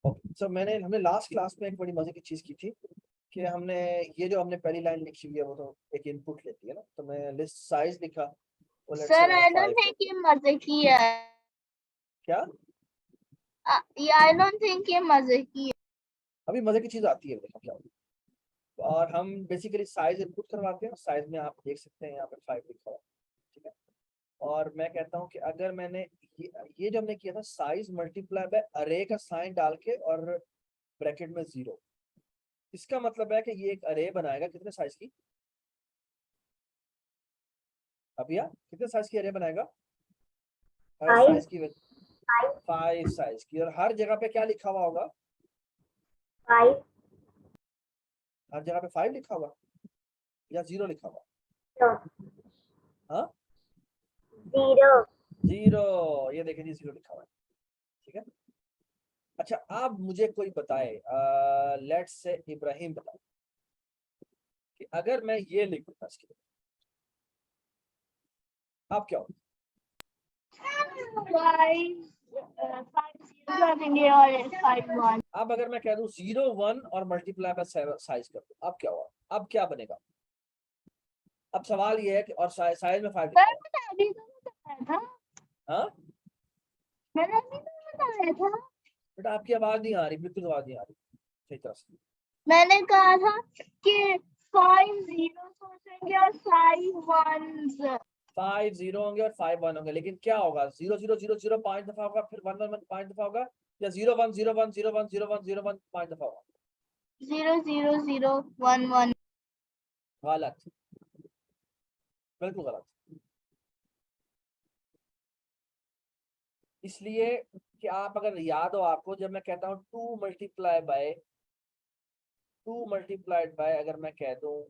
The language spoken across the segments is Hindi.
ओके, सो हमने लास्ट क्लास में एक बड़ी मजे की चीज की थी कि हमने ये जो हमने पहली लाइन लिखी हुई है वो तो एक इनपुट लेती है ना, तो मैं लिस्ट साइज लिखा, वो लेट्स से सर मैंने आई डोंट 5 थिंक ये मजे की है। क्या आई डोंट थिंक ये मजे की है। अभी मजे की चीज आती है, देखो क्या होती है। और हम बेसिकली साइज इनपुट करवाते हैं, साइज में आप देख सकते हैं यहाँ पे 5 लिखा हुआ है, ठीक है। और मैं कहता हूँ कि अगर मैंने ये जो हमने किया था साइज मल्टीप्लाई बाय अरे का साइन डाल के और ब्रैकेट में 0, इसका मतलब है कि ये एक अरे बनाएगा कितने साइज की, अभी कितने साइज की अरे बनाएगा, हर 5 साइज की 5 साइज की, और हर जगह पे क्या लिखा हुआ होगा, 5 हर जगह पे 5 लिखा हुआ या 0 लिखा हुआ, 0 हाँ 0 0, ये देखिए जी 0 लिखा हुआ है, ठीक है। अच्छा अब मुझे कोई बताए, लेट्स से इब्राहिम बताओ कि अगर मैं ये लिख दूँ इसके लिए, आप क्या हो, 5 0 देंगे और 5 1। अब अगर मैं कह दूं 0 1 और मल्टीप्लाई बाय साइज कर दूं, अब क्या हुआ, अब क्या बनेगा। अब सवाल ये है कि और साइज में 5 लिखा सर हुआ मैंने अभी तो बताया था। है, हाँ मैंने अभी तो बताया था। बेटा आपकी आवाज नहीं आ रही, बिल्कुल आवाज नहीं आ रही सही तरह से। मैंने कहा था कि 5 0 होंगे और 5 1s। 5 0 होंगे और 5 1 होंगे, लेकिन क्या होगा, 0 0 0 0 5 दफा होगा, फिर 1 1 1 5 दफा होगा, या 0 1 0 1 0 1 0 1 0 1 5 दफा होगा। 0 0 0 1 1। गलत, बिल्कुल गलत। इसलिए कि आप अगर याद हो आपको, जब मैं कहता हूँ 2 मल्टीप्लाइड बाय अगर मैं कह दूं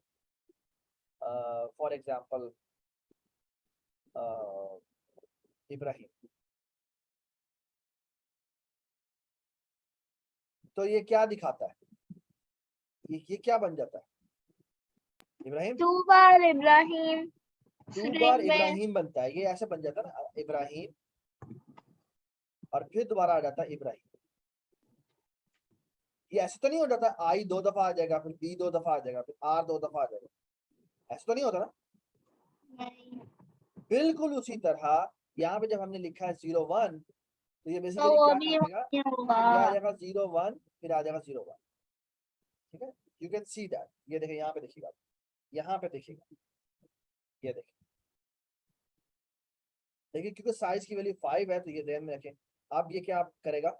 फॉर एग्जांपल इब्राहिम, तो ये क्या दिखाता है, ये क्या बन जाता है इब्राहिम, 2 बार इब्राहिम 2 बार स्ट्रिंग में। इब्राहिम बनता है, ये ऐसे बन जाता है ना इब्राहिम, और फिर दोबारा आ जाता है इब्राहिम। ये ऐसे तो नहीं हो जाता आई 2 दफा आ जाएगा, फिर बी 2 दफा आ जाएगा, फिर आर 2 दफा आ जाएगा, ऐसे तो नहीं होता ना। नहीं बिल्कुल उसी तरह यहाँ पे जब हमने लिखा है 0 1, तो ये तो बेसिकली वो क्या भी करेगा, होगा। ये आ जाएगा 0 1, फिर आ जाएगा 0 1, ठीक है। यू कैन सी दैट, ये देखिए यहाँ पे देखिएगा, यहाँ पे देखिएगा, ये देखिए देखिए, क्योंकि साइज की वैल्यू 5 है तो ये ध्यान में रखें। अब ये क्या करेगा,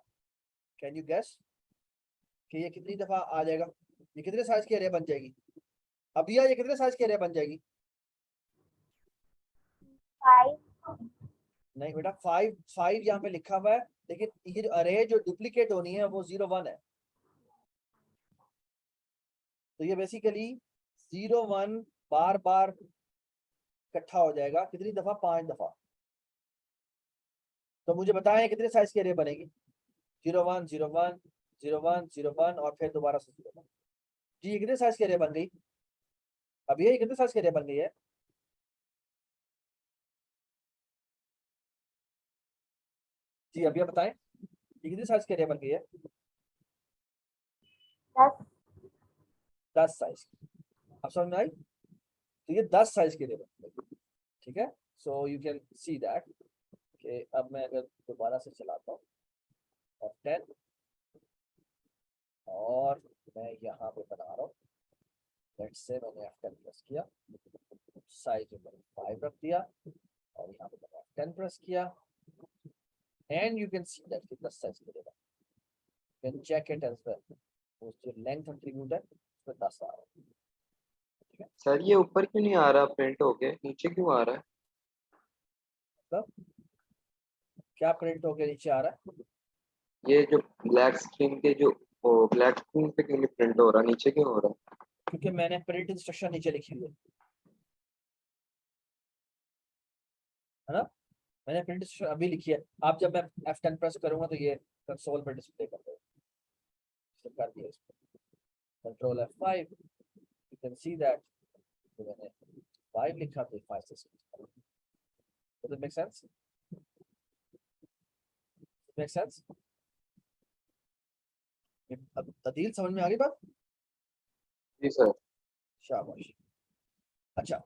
कैन यू गेस कि ये कितनी दफा आ जाएगा, ये कितने साइज की एरे बन जाएगी, अब ये कितने साइज की एरे बन जाएगी, 5 नहीं बेटा 5 5 यहाँ पे लिखा हुआ है, लेकिन ये अरे जो डुप्लीकेट होनी है वो 0 1 है, तो ये बेसिकली 0 1 बार बार इकट्ठा हो जाएगा, कितनी दफा, 5 दफा। तो मुझे बताएं कितने साइज की एरे बनेगी, 0 1 0 1 0 1 0 1 और फिर दोबारा से 0 1। जी ये कितने साइज की एरे बन गई, अब ये कितने साइज की एरे बन गई है, जी अभी आप बताएं ये कितने साइज की एरे बन गई है, 10 10 साइज की। अब समझ में आई, तो ये 10 साइज की एरे बन गई, ठीक है। So you can see that कि अब मैं अगर दोबारा से चलाता हूँ और 10, और मैं यहाँ पे बना रहा हूँ, लेट्स से मैंने F10 प्रेस किया, साइज में मैंने 5 रख दिया, और यहाँ पे मैंने F10 प्रेस किया, and you can see that कितना साइज मिलेगा, can check it as well, जो लेंथ एट्रीब्यूट है उसमें 10 आ रहा है, ठीक है। सर ये ऊपर क्यों नहीं आ रहा, प्रिंट होके नीचे क्यों आ रहा है? मतलब क्या प्रिंट होके नीचे आ रहा है, ये जो ब्लैक स्क्रीन के जो ब्लैक स्क्रीन पे क्यों नहीं प्रिंट हो रहा, नीचे क्यों हो रहा है? क्योंकि मैंने प्रिंट इंस्ट्रक्शन नीचे लिखी हुई है ना, मैंने प्रिंट इंस्ट्रक्शन अभी लिखी है, आप जब मैं F10 प्रेस करूंगा तो ये कंसोल पर डिस्प्ले कर देगा, कर दिया इसको, control F5, you can see that, तो मैंने 5 लिखा तो 5 से does it make sense, make sense अब अदील समझ में आ गई बात? जी सर। शाबाश। अच्छा,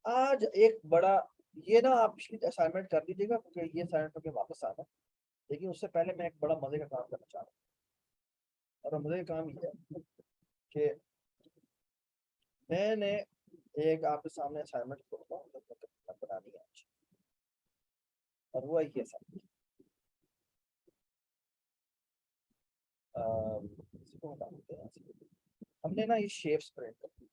आज एक बड़ा, ये ना आप इसकी असाइनमेंट कर लीजिएगा क्योंकि ये असाइनमेंट करके वापस आना है। लेकिन उससे पहले मैं एक बड़ा मजे का काम करना चाह रहा हूँ, और मजे का काम ये है कि मैंने एक आपके सामने असाइनमेंट बनानी है आज, और वो है ये असाइनमेंट। इसको हटा देते हैं यहाँ से। हमने ना ये शेप्स प्रिंट कर दी,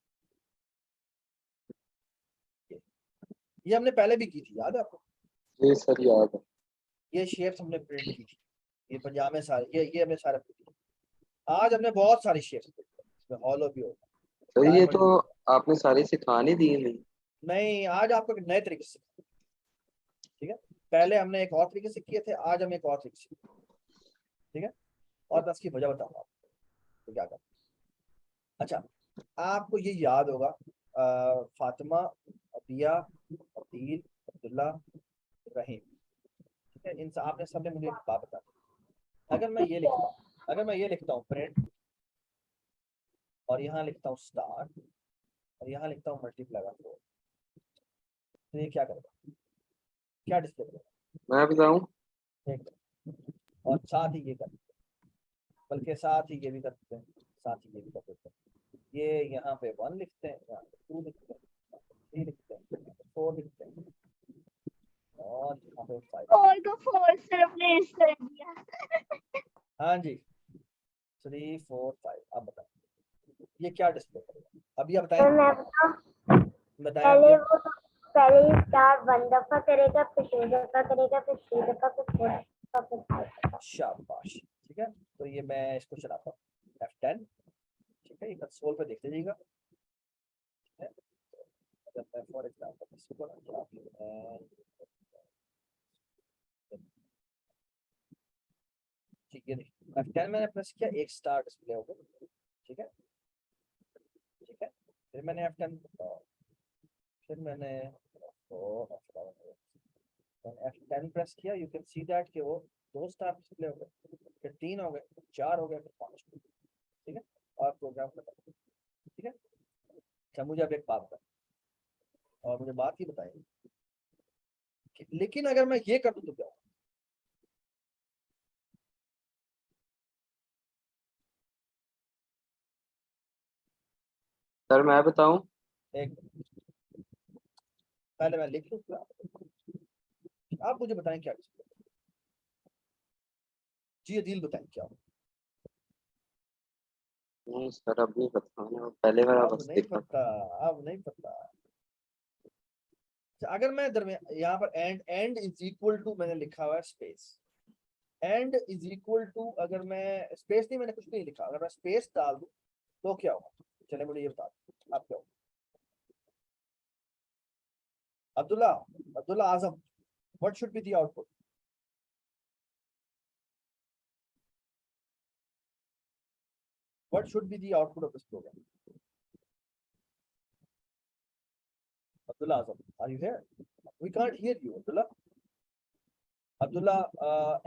ये हमने पहले भी की थी, याद है आपको? जी सर याद है। ये शेप्स हमने प्रिंट की थी, ये पजामे सारे, ये हमने सारे print किए। आज हमने बहुत सारी शेप्स प्रिंट की, इसमें हॉलो भी होगा, सर ये डायमंड तो भी होगा। आपने सारी सिखा नहीं दी नहीं। नहीं, आज आपको एक नए तरीके से, ठीक है? पहले हमने एक और तरीके से किए थे, आज हम एक और तरीके से, ठीक है? और मैं उसकी वजह बताऊंगा आपको तो क्या करना। अच्छा, आपको ये याद होगा, फातिमा, अबिया, अदील, अब्दुल्ला, रहीम, ठीक है? इन आपने सबने मुझे एक बात बता दी। अगर मैं ये लिखता हूँ प्रिंट, और यहाँ लिखता हूँ स्टार, और यहाँ लिखता हूँ मल्टीप्लाई बाय 4, तो ये क्या करेगा, क्या डिस्प्ले करेगा? मैं बताऊं? एक, और साथ ही ये कर, बल्कि साथ ही ये भी कर सकते हैं, साथ ही ये भी कर सकते हैं। ये यहाँ पे 1 लिखते हैं, यहाँ पे 2 लिखते हैं, यहाँ पे 3 लिखते हैं, यहाँ पे 4 लिखते हैं, और यहाँ पे 5। और को 4 से रिप्लेस कर दिया। हाँ जी, 3 4 5। अब बताएं ये क्या डिस्प्ले करेगा? अब ये बताएं, सर मैं बताऊं? बताएं अब पहले ये। वो तो पहले ही स्टार 1 दफा करेगा, फिर 2 दफा करेगा, फिर 3 दफा, फिर 4 दफा, फिर 5 दफा। शाबाश, ठीक है? तो ये मैं इसको चलाता हूँ F10, ठीक है? ये कंसोल पे देख लीजिएगा, ठीक है? अगर मैं फॉर एग्जांपल इसको ना चला दूं, ठीक है, देखिए F10 मैंने प्रेस किया, एक स्टार डिस्प्ले हो गया, ठीक है? ठीक है, फिर मैंने F10, फिर मैंने F10 प्रेस किया, यू कैन सी दैट कि वो 2 स्टार डिस्प्ले हो गए, फिर 3 हो गए, 4 हो गए, फिर 5 हो गए, ठीक है? और प्रोग्राम खत्म, ठीक है? अच्छा, मुझे अब एक बात बताएं, और मुझे बात ही बताइए, लेकिन अगर मैं ये कर दूं तो क्या होगा? सर मैं बताऊं? एक, पहले मैं लिख लूं, आप मुझे बताएं क्या डिस्प्ले। जी अदील बताएं क्या होगा? नहीं सर अब नहीं बताना, पहले वाला अब बस नहीं देखा। पता, अब नहीं पता। अच्छा, अगर मैं दरमियान यहाँ पर एंड इज इक्वल टू मैंने लिखा हुआ है space, and is equal to, अगर मैं स्पेस नहीं, मैंने कुछ नहीं लिखा, अगर मैं स्पेस डाल दूं तो क्या होगा? चले मुझे ये बता दो, आप क्या होगा? Abdullah, Abdullah Azam, what should be the output? What should be the output of this program? Abdullah Azam, are you here? We can't hear you Abdullah. Abdullah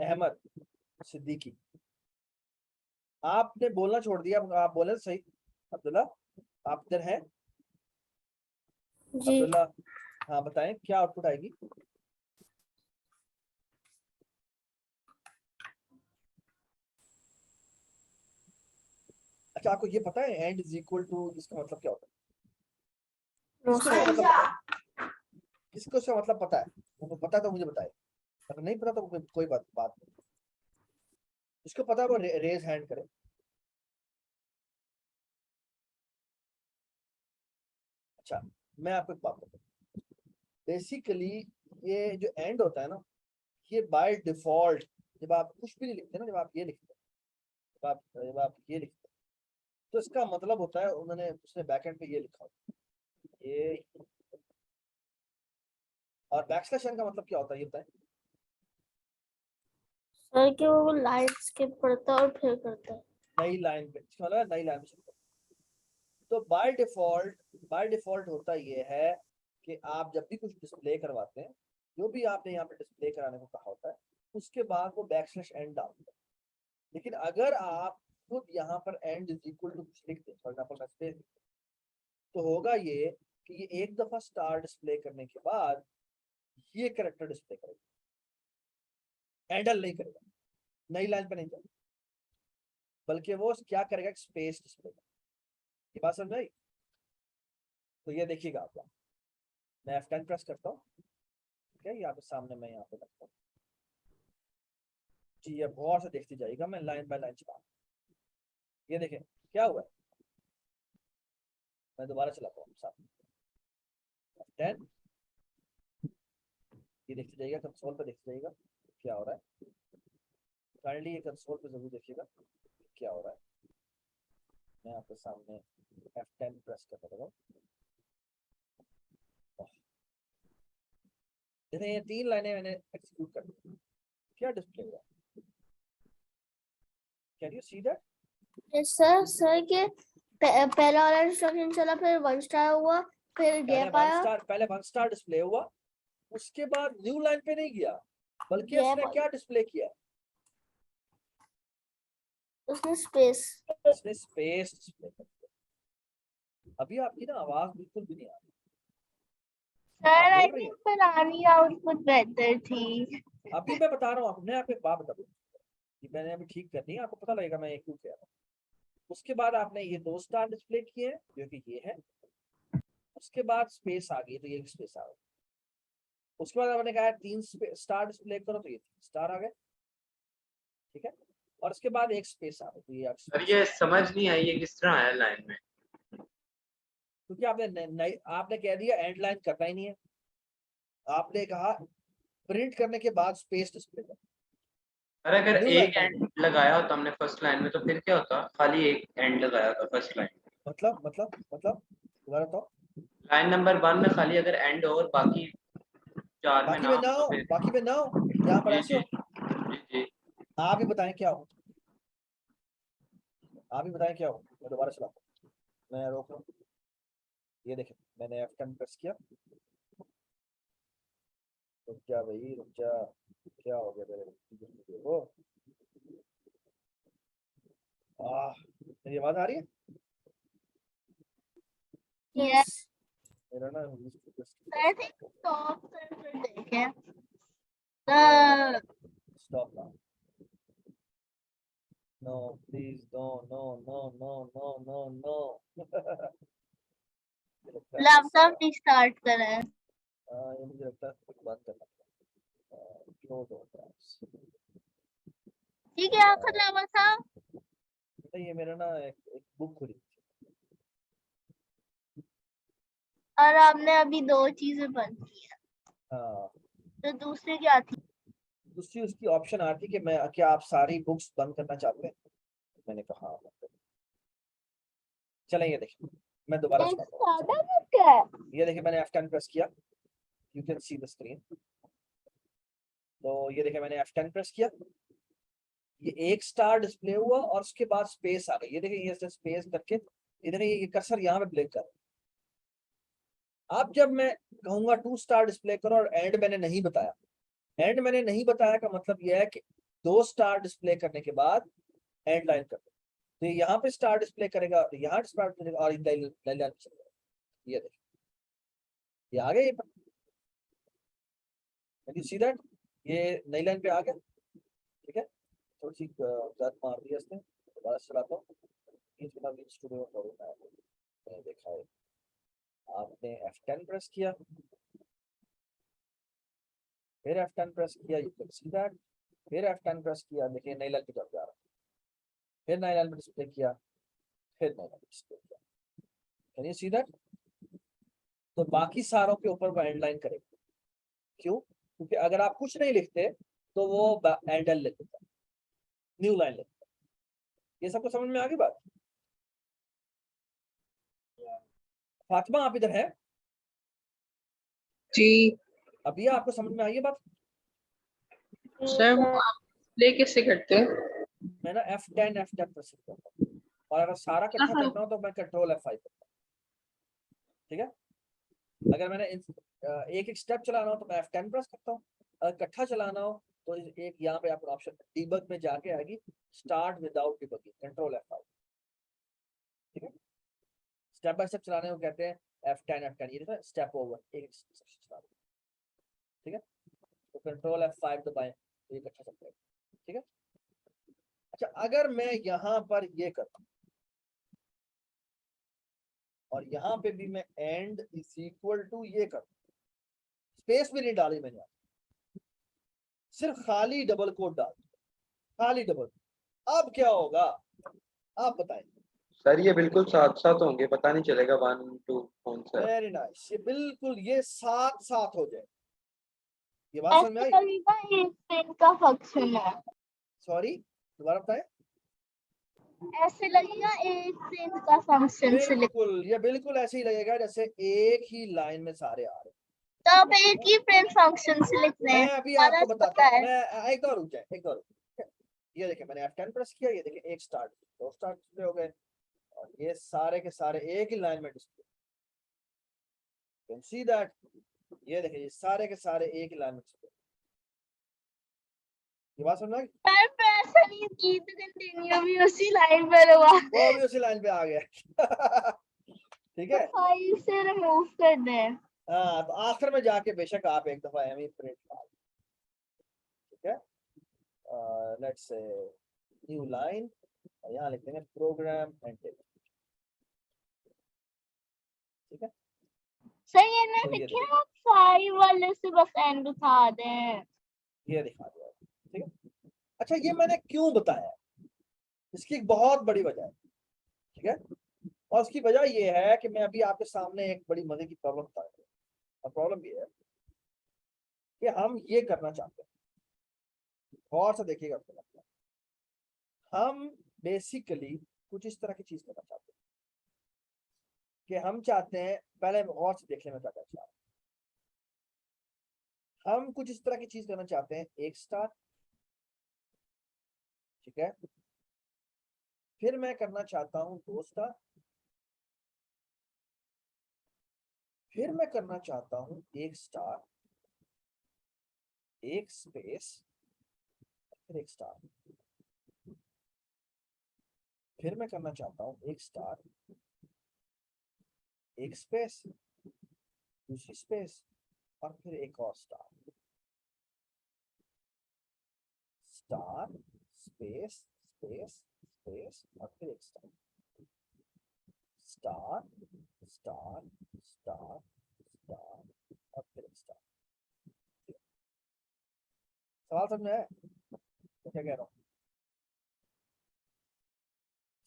Ahmed Siddiqui, आपने बोलना छोड़ दिया, आप बोले सही। अब्दुल्ला, आप इधर हैं? जी अब्दुल्ला, हाँ बताएं क्या आउटपुट आएगी? अच्छा, आपको ये पता है एंड इज इक्वल टू इसका मतलब क्या होता है? नो किसको इसका मतलब पता है? किसको इसका मतलब पता है? वो पता है तो मुझे बताए, अगर नहीं पता तो कोई बात नहीं। जिसको पता है वो रेज हैंड करे। अच्छा, मैं आपको एक बात बताऊं, बेसिकली ये जो एंड होता है ना, ये बाय डिफॉल्ट, जब आप कुछ भी नहीं लिखते ना, जब आप ये लिखते हैं, जब आप ये लिखते हैं, तो इसका मतलब होता है उन्होंने उसने बैकएंड पे ये लिखा होता है, ये। और बैकस्लैश एन का मतलब क्या होता है ये बताएं? सर कि वो लाइन स्किप करता है और फिर करता है। नई लाइन पे, इसका मतलब है नई लाइन पे। तो बाय डिफॉल्ट होता ये है कि आप जब भी कुछ डिस्प्ले करवाते हैं, जो भी आपने यहाँ पे डिस्प्ले कराने को कहा होता है, उसके बाद वो बैकस्लैश एन डालते हैं। लेकिन अगर आप खुद यहाँ पर एंड इज इक्वल टू कुछ लिख दें, फॉर एग्जांपल मैं स्पेस, तो होगा ये कि ये एक दफा स्टार डिस्प्ले करने के बाद ये कैरेक्टर डिस्प्ले करेगा, एंडल नहीं करेगा, नई लाइन पे नहीं जाएगा, बल्कि वो क्या करेगा, स्पेस डिस्प्ले करेगा। ये बात समझ आई? तो ये देखिएगा आप, मैं F10 प्रेस करता हूँ, ठीक है, यहाँ पे सामने मैं यहाँ पे रखता हूँ जी, ये गौर से देखती जाएगा, मैं लाइन बाय लाइन चला, ये देखें क्या हुआ है, मैं दोबारा चलाता हूँ सामने F10, ये देखते जाइएगा, कंसोल पे देखते जाइएगा क्या हो रहा है, काइंडली ये कंसोल पे जरूर देखिएगा क्या हो रहा है। मैं आपके सामने F10 प्रेस कर रहा हूँ, ये 3 लाइनें मैंने एग्जीक्यूट कर दी, क्या डिस्प्ले हुआ, can you see that? Sir के पहला वाला इंस्ट्रक्शन चला, फिर 1 स्टार हुआ, फिर गैप आया, पहले 1 स्टार डिस्प्ले हुआ, उसके बाद न्यू लाइन पे नहीं गया, बल्कि Gap उसने क्या डिस्प्ले किया, उसने स्पेस। उसने स्पेस डिस्प्ले कर दिया। अभी आपकी ना आवाज बिल्कुल भी नहीं आ रही, सर आप आई बोल रही थिंक बनानी आउटपुट बेहतर थी। अभी मैं बता रहा हूँ आपने, आपको एक बात बता दूं कि मैंने अभी ठीक करनी है, आपको पता लगेगा मैं क्यों कह रहा हूँ। उसके बाद आपने ये 2 स्टार डिस्प्ले किए हैं जो कि ये है, उसके बाद स्पेस आ गई तो ये स्पेस आ गई, उसके बाद आपने कहा 3 स्टार डिस्प्ले करो तो ये 3 स्टार आ गए, ठीक है, और उसके बाद एक स्पेस आ गई तो ये सर ये समझ नहीं आई ये किस तरह आया लाइन में। क्योंकि आपने कह दिया एंड लाइन करना ही नहीं है, आपने कहा प्रिंट करने के बाद स्पेस डिस्प्ले कर। अरे अगर New एक line एंड लगाया होता हमने फर्स्ट लाइन में तो फिर क्या होता, खाली एक एंड लगाया था फर्स्ट लाइन, मतलब दोबारा तो लाइन नंबर 1 में खाली अगर एंड और बाकी 4 में बाकी ना में हो ना तो हो, फिर बाकी में ना हो, यहाँ पर जी ऐसे जी हो, जी जी आप ही बताएं क्या हो, आप ही बताएं क्या हो। मैं दोबारा चलाता हूँ, मैं रोक रहा हूँ, ये देखें मैंने F10 प्रेस किया, रुक जा भाई रुक जा, क्या हो गया मेरे वो, मेरी आवाज आ रही है? यस मेरा ना आई थिंक टॉप सेंसर देखें stop now, no please no no no no no no no laptop restart करें। ये मुझे लगता है कुछ बंद करना क्लोज होता है, ठीक है, आखिर लेवल था। ये मेरा ना एक बुक खुली थी, और आपने अभी 2 चीजें बंद की है, हाँ, तो दूसरी क्या थी? दूसरी उसकी ऑप्शन आती कि मैं क्या आप सारी बुक्स बंद करना चाहते हैं, मैंने कहा हाँ बंद कर। चलें ये देखिए मैं दोबारा एक चलाता हूँ, सादा बुक है। ये देखिए मैंने F10 प्रेस किया, you can see the screen, तो ये देखिए मैंने F10 प्रेस किया, ये एक स्टार डिस्प्ले हुआ और उसके बाद स्पेस आ गई, ये देखिए ये स्पेस करके इधर ये कर्सर यहाँ पे ब्लिंक कर। अब जब मैं कहूंगा 2 स्टार डिस्प्ले करो और एंड मैंने नहीं बताया, एंड मैंने नहीं बताया का मतलब यह है कि 2 स्टार डिस्प्ले करने के बाद एंड लाइन कर दो, तो यहाँ पे स्टार डिस्प्ले करेगा, यहाँ स्टार करेगा और लाइन चलेगा, ये देखिए ये आ गया, ये सी दैट ये नई लाइन पे आ गया, ठीक है, थोड़ी सी गत मार दी इसने, दोबारा चलाता हूँ, स्टूडियो मैंने देखा है, आपने F10 प्रेस किया, फिर F10 प्रेस किया, यू कैन सी दैट, फिर F10 प्रेस किया, देखिए नई लाइन पे जा रहा है, फिर नई लाइन पे डिस्प्ले किया, फिर नई लाइन पे डिस्प्ले किया, कैन यू सी दैट? तो बाकी सारों के ऊपर वो एंड लाइन करेगा, क्यों? क्योंकि अगर आप कुछ नहीं लिखते तो वो एंड लिख देता, न्यू लाइन लिख देता। ये सबको समझ में आ गई बात? फातिमा आप इधर है जी अभी, आपको समझ में आई है बात? सर, वो आप प्ले कैसे करते हैं? मैं ना F10 प्रेस करता हूँ, और अगर सारा इकट्ठा करना हो तो मैं कंट्रोल F5 करता हूँ, ठीक है, अगर मैंने एक एक स्टेप चलाना हो तो मैं F10 प्रेस करता हूँ, अगर इकट्ठा चलाना हो तो एक यहाँ पे आपको ऑप्शन डिबग में जाके आएगी start without debugging, control F5, ठीक है। स्टेप बाय स्टेप चलाने को कहते हैं F10 ये देखो स्टेप ओवर एक सेक्शन चला, ठीक है। तो कंट्रोल F5 दबाएं तो ये अच्छा चलता है, ठीक है। अच्छा अगर मैं यहाँ पर ये करता और यहाँ पे भी मैं एंड इज इक्वल टू ये करता, स्पेस भी नहीं डाली मैंने, सिर्फ खाली डबल कोट डाल, खाली डबल, अब क्या होगा आप बताएं। सर ये बिल्कुल साथ साथ होंगे, पता नहीं चलेगा 1 2 कौन सा है। वेरी नाइस, ये बिल्कुल ये साथ साथ हो जाए, ये बात समझ में आई। ऐसे लगेगा ये प्रिंट का फंक्शन है, सॉरी दोबारा बताएं। ऐसे लगेगा एक प्रिंट का फंक्शन सिलेक्ट, बिल्कुल ये बिल्कुल ऐसे ही लगेगा जैसे एक ही लाइन में सारे आ रहे हैं। तो आप एक ही प्रिंट फंक्शन से लिख रहे मैं हैं। अभी सारा आपको बताता पता हूँ, है। मैं एक और रुक जाए, एक और ये देखिए मैंने F10 प्रेस किया, ये देखिए एक स्टार्ट, दो स्टार्ट डिस्प्ले हो गए और ये सारे के सारे एक ही लाइन में डिस्प्ले, कैन सी दैट, ये देखिए ये सारे के सारे एक ही लाइन में डिस्प्ले, ये बात समझ में आई? पर प्रेस नहीं की तो कंटिन्यू भी उसी लाइन पर हुआ, वो भी उसी लाइन पे आ गया ठीक है। फाइल से रिमूव कर दें। हाँ तो आखिर में जाके बेशक आप एक दफा एम प्रिंट मार, ठीक है। लेट्स से न्यू लाइन और यहाँ लिख देंगे प्रोग्राम एंड टेबल, ठीक है। सर ये नहीं तो ये लिखे आप फाइव वाले से बस एंड उठा दें। ये दिखा दिया, ठीक है। अच्छा ये मैंने क्यों बताया, इसकी एक बहुत बड़ी वजह है, ठीक है। और उसकी वजह ये है कि मैं अभी आपके सामने एक बड़ी मजे की प्रॉब्लम बता रहा हूँ, और प्रॉब्लम ये है कि हम ये करना चाहते हैं, गौर से देखिएगा, हम बेसिकली कुछ इस तरह की चीज करना चाहते हैं कि हम चाहते हैं, पहले गौर से देखने में क्या चाहते हैं, हम कुछ इस तरह की चीज करना चाहते हैं, एक स्टार, ठीक है। फिर मैं करना चाहता हूं 2 स्टार, फिर मैं करना चाहता हूं 1 स्टार, 1 स्पेस, फिर 1 स्टार, फिर मैं करना चाहता हूं 1 स्टार, 1 स्पेस, दूसरी स्पेस और फिर एक और star, star space space space और फिर 1 star, star star star star और फिर 1 स्टार। सवाल समझ में आया तो क्या कह रहा हूँ,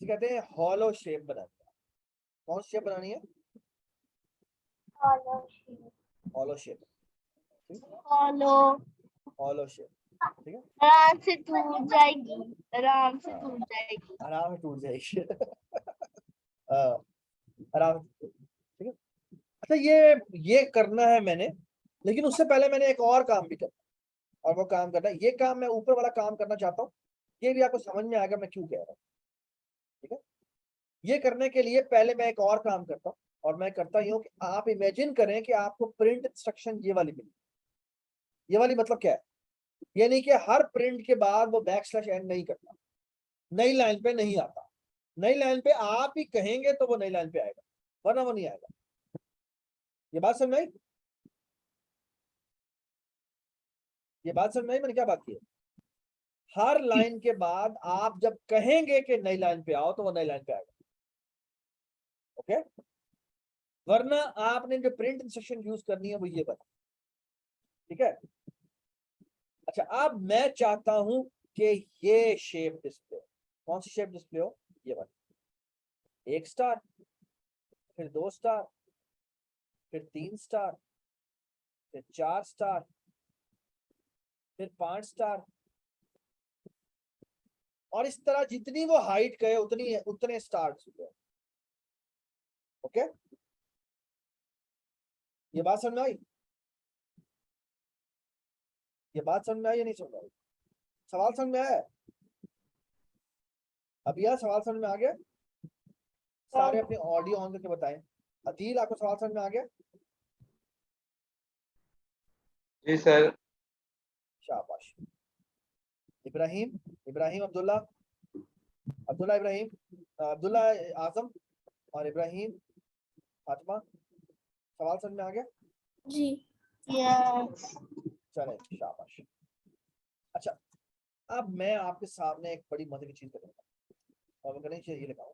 कहते हैं हॉलो शेप बनानी है, कौन सी शेप बनानी है, hollow shape, follow hollow shape, ठीक है। आराम से टूट जाएगी, आराम से टूट जाएगी। आराम से टूट जाएगी आराम से, ठीक है। अच्छा ये करना है मैंने, लेकिन उससे पहले मैंने एक और काम भी करना, और वो काम करना है, ये काम मैं ऊपर वाला काम करना चाहता हूँ, ये भी आपको समझ में आएगा मैं क्यों कह रहा हूँ, ठीक है। ये करने के लिए पहले मैं एक और काम करता हूँ, और मैं करता ही हूँ कि आप इमेजिन करें कि आपको प्रिंट इंस्ट्रक्शन ये वाली मिली, ये वाली मतलब क्या है, ये नहीं कि हर प्रिंट के बाद वो \n नहीं करता, नई लाइन पे नहीं आता, नई लाइन पे आप ही कहेंगे तो वो नई लाइन पे आएगा, वरना वो नहीं आएगा। ये बात समझ में आई, ये बात समझ में आई मैंने क्या बात की है, हर लाइन के बाद आप जब कहेंगे कि नई लाइन पे आओ तो वो नई लाइन पे आएगा, ओके। वरना आपने जो प्रिंट इंस्ट्रक्शन यूज करनी है वो ये बता, ठीक है। अच्छा अब मैं चाहता हूं कि ये शेप डिस्प्ले, कौन सी शेप डिस्प्ले हो, ये वाली, 1 स्टार, फिर 2 स्टार, फिर 3 स्टार, फिर 4 स्टार, फिर 5 स्टार, और इस तरह जितनी वो हाइट गए उतने स्टार्स हुए, ओके। ये बात समझ में आई, ये बात समझ में आई या नहीं समझ आई, सवाल समझ में आया, अब यह सवाल समझ में आ गया, सारे अपने ऑडियो ऑन करके बताएं। अदील आपको सवाल समझ में आ गया, जी सर। शाबाश। इब्राहिम, इब्राहिम अब्दुल्ला, अब्दुल्ला इब्राहिम, अब्दुल्ला आजम और इब्राहिम फातिमा। सवाल समझ में आ गया? जी। यस। चले शाबाश। अच्छा, अब मैं आपके सामने एक बड़ी मजे की चीज करूंगा और मैं करनी चाहिए, ये लिखा हूं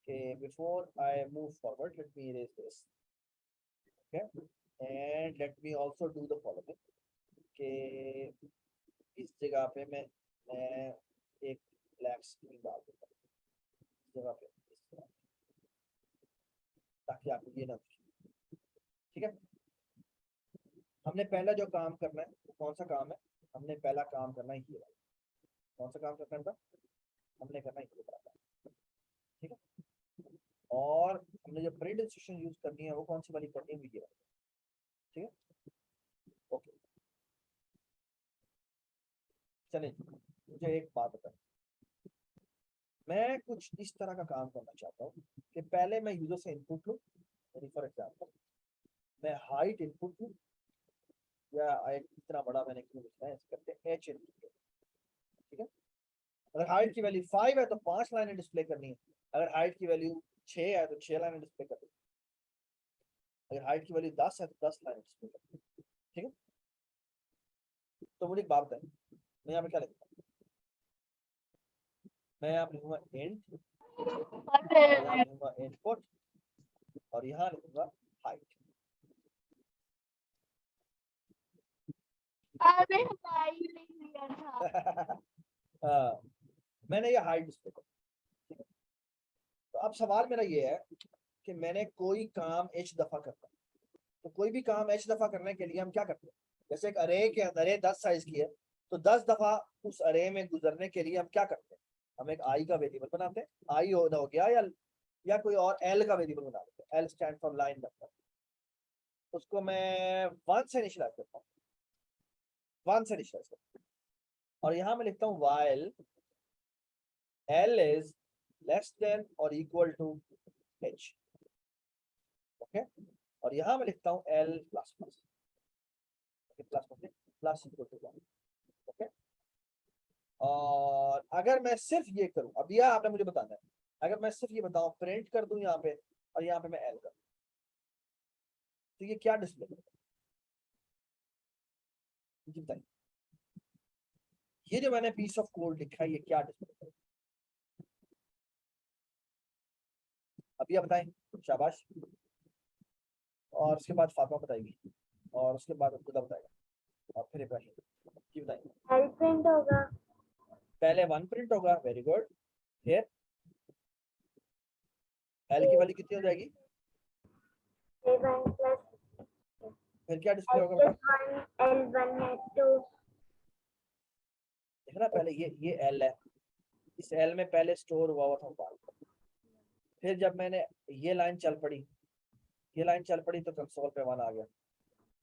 कि before I move forward let me erase this, okay, and let me also do the following कि इस जगह पे मैं एक ब्लैक स्क्रीन डाल दूंगा इस जगह पे, इस तरह, ताकि आपको ये ना दिखे। ठीक है, हमने पहला जो काम करना है वो कौन सा काम है? हमने पहला काम करना है ये वाला। कौन सा काम करना है? हमने करना है ये वाला। ठीक है, और हमने जो प्रिंट इंस्ट्रक्शन यूज करनी है वो कौन सी वाली करनी है? ये वाली। ठीक है, ओके। चलिए, मुझे एक बात बताएं, मैं कुछ इस तरह का काम करना चाहता हूँ कि पहले मैं यूजर से इनपुट लूँ, फॉर एग्जाम्पल मैं हाइट इनपुट लूँ, या इतना बड़ा मैंने क्यों लिखना है, इस करते हैं एच इनपुट। ठीक है, अगर हाइट की वैल्यू 5 है तो 5 लाइनें डिस्प्ले करनी है, अगर हाइट की वैल्यू 6 है तो 6 लाइनें डिस्प्ले करनी है, अगर हाइट की वैल्यू 10 है तो 10 लाइनें डिस्प्ले करनी है। ठीक है, तो मुझे एक बात बताएं, मैं यहाँ पे क्या लिखूंगा? मैं यहाँ पे लिखूंगा इंट, और यहाँ लिखूंगा इनपुट, और यहाँ लिखूंगा हाइट। अरे भाई लिख लिया था। मैंने ये हाइट डिस्प्ले कर। ठीक है, तो अब सवाल मेरा ये है कि मैंने कोई काम h दफा करना है, तो कोई भी काम h दफा करने के लिए हम क्या करते हैं? जैसे एक अरे के अंदर अरे 10 साइज की है, तो 10 दफा उस अरे में गुजरने के लिए हम क्या करते हैं? हम एक आई का वेरिएबल बनाते हैं, आई हो गया, या कोई और एल का वेरिएबल बना देते हैं, L stand for line number, उसको मैं 1 से इनिशियलाइज करता हूँ, 1 से इनिशियलाइज करता हूँ, और यहाँ मैं लिखता हूँ while L is less than or equal to H, okay, और यहाँ मैं लिखता हूँ L plus plus, plus equal to 1, okay. और अगर मैं सिर्फ ये करूँ, अब यह आपने मुझे बताना है, अगर मैं सिर्फ ये बताऊं प्रिंट कर दूं यहाँ पे और यहाँ पे मैं L कर दूं, तो ये क्या डिस्प्ले करेगा? बताइए, ये जो मैंने पीस ऑफ कोड लिखा है ये क्या डिस्प्ले करेगा? अभी आप बताएं, शाबाश। और उसके बाद फातिमा बताएगी, और उसके बाद खुदा बताएगा, और फिर इब्राहिम जी बताएंगे। एल प्रिंट होगा, पहले 1 प्रिंट होगा, वेरी गुड। फिर एल की वैल्यू कितनी हो जाएगी? L1 प्लस फिर क्या डिस्प्ले L होगा प्लस बेटा? 1 L1 है 2, देखना पहले ये एल है, इस एल में पहले स्टोर हुआ था फाइल, फिर जब मैंने ये लाइन चल पड़ी, ये लाइन चल पड़ी तो कंसोल पे 1 आ गया,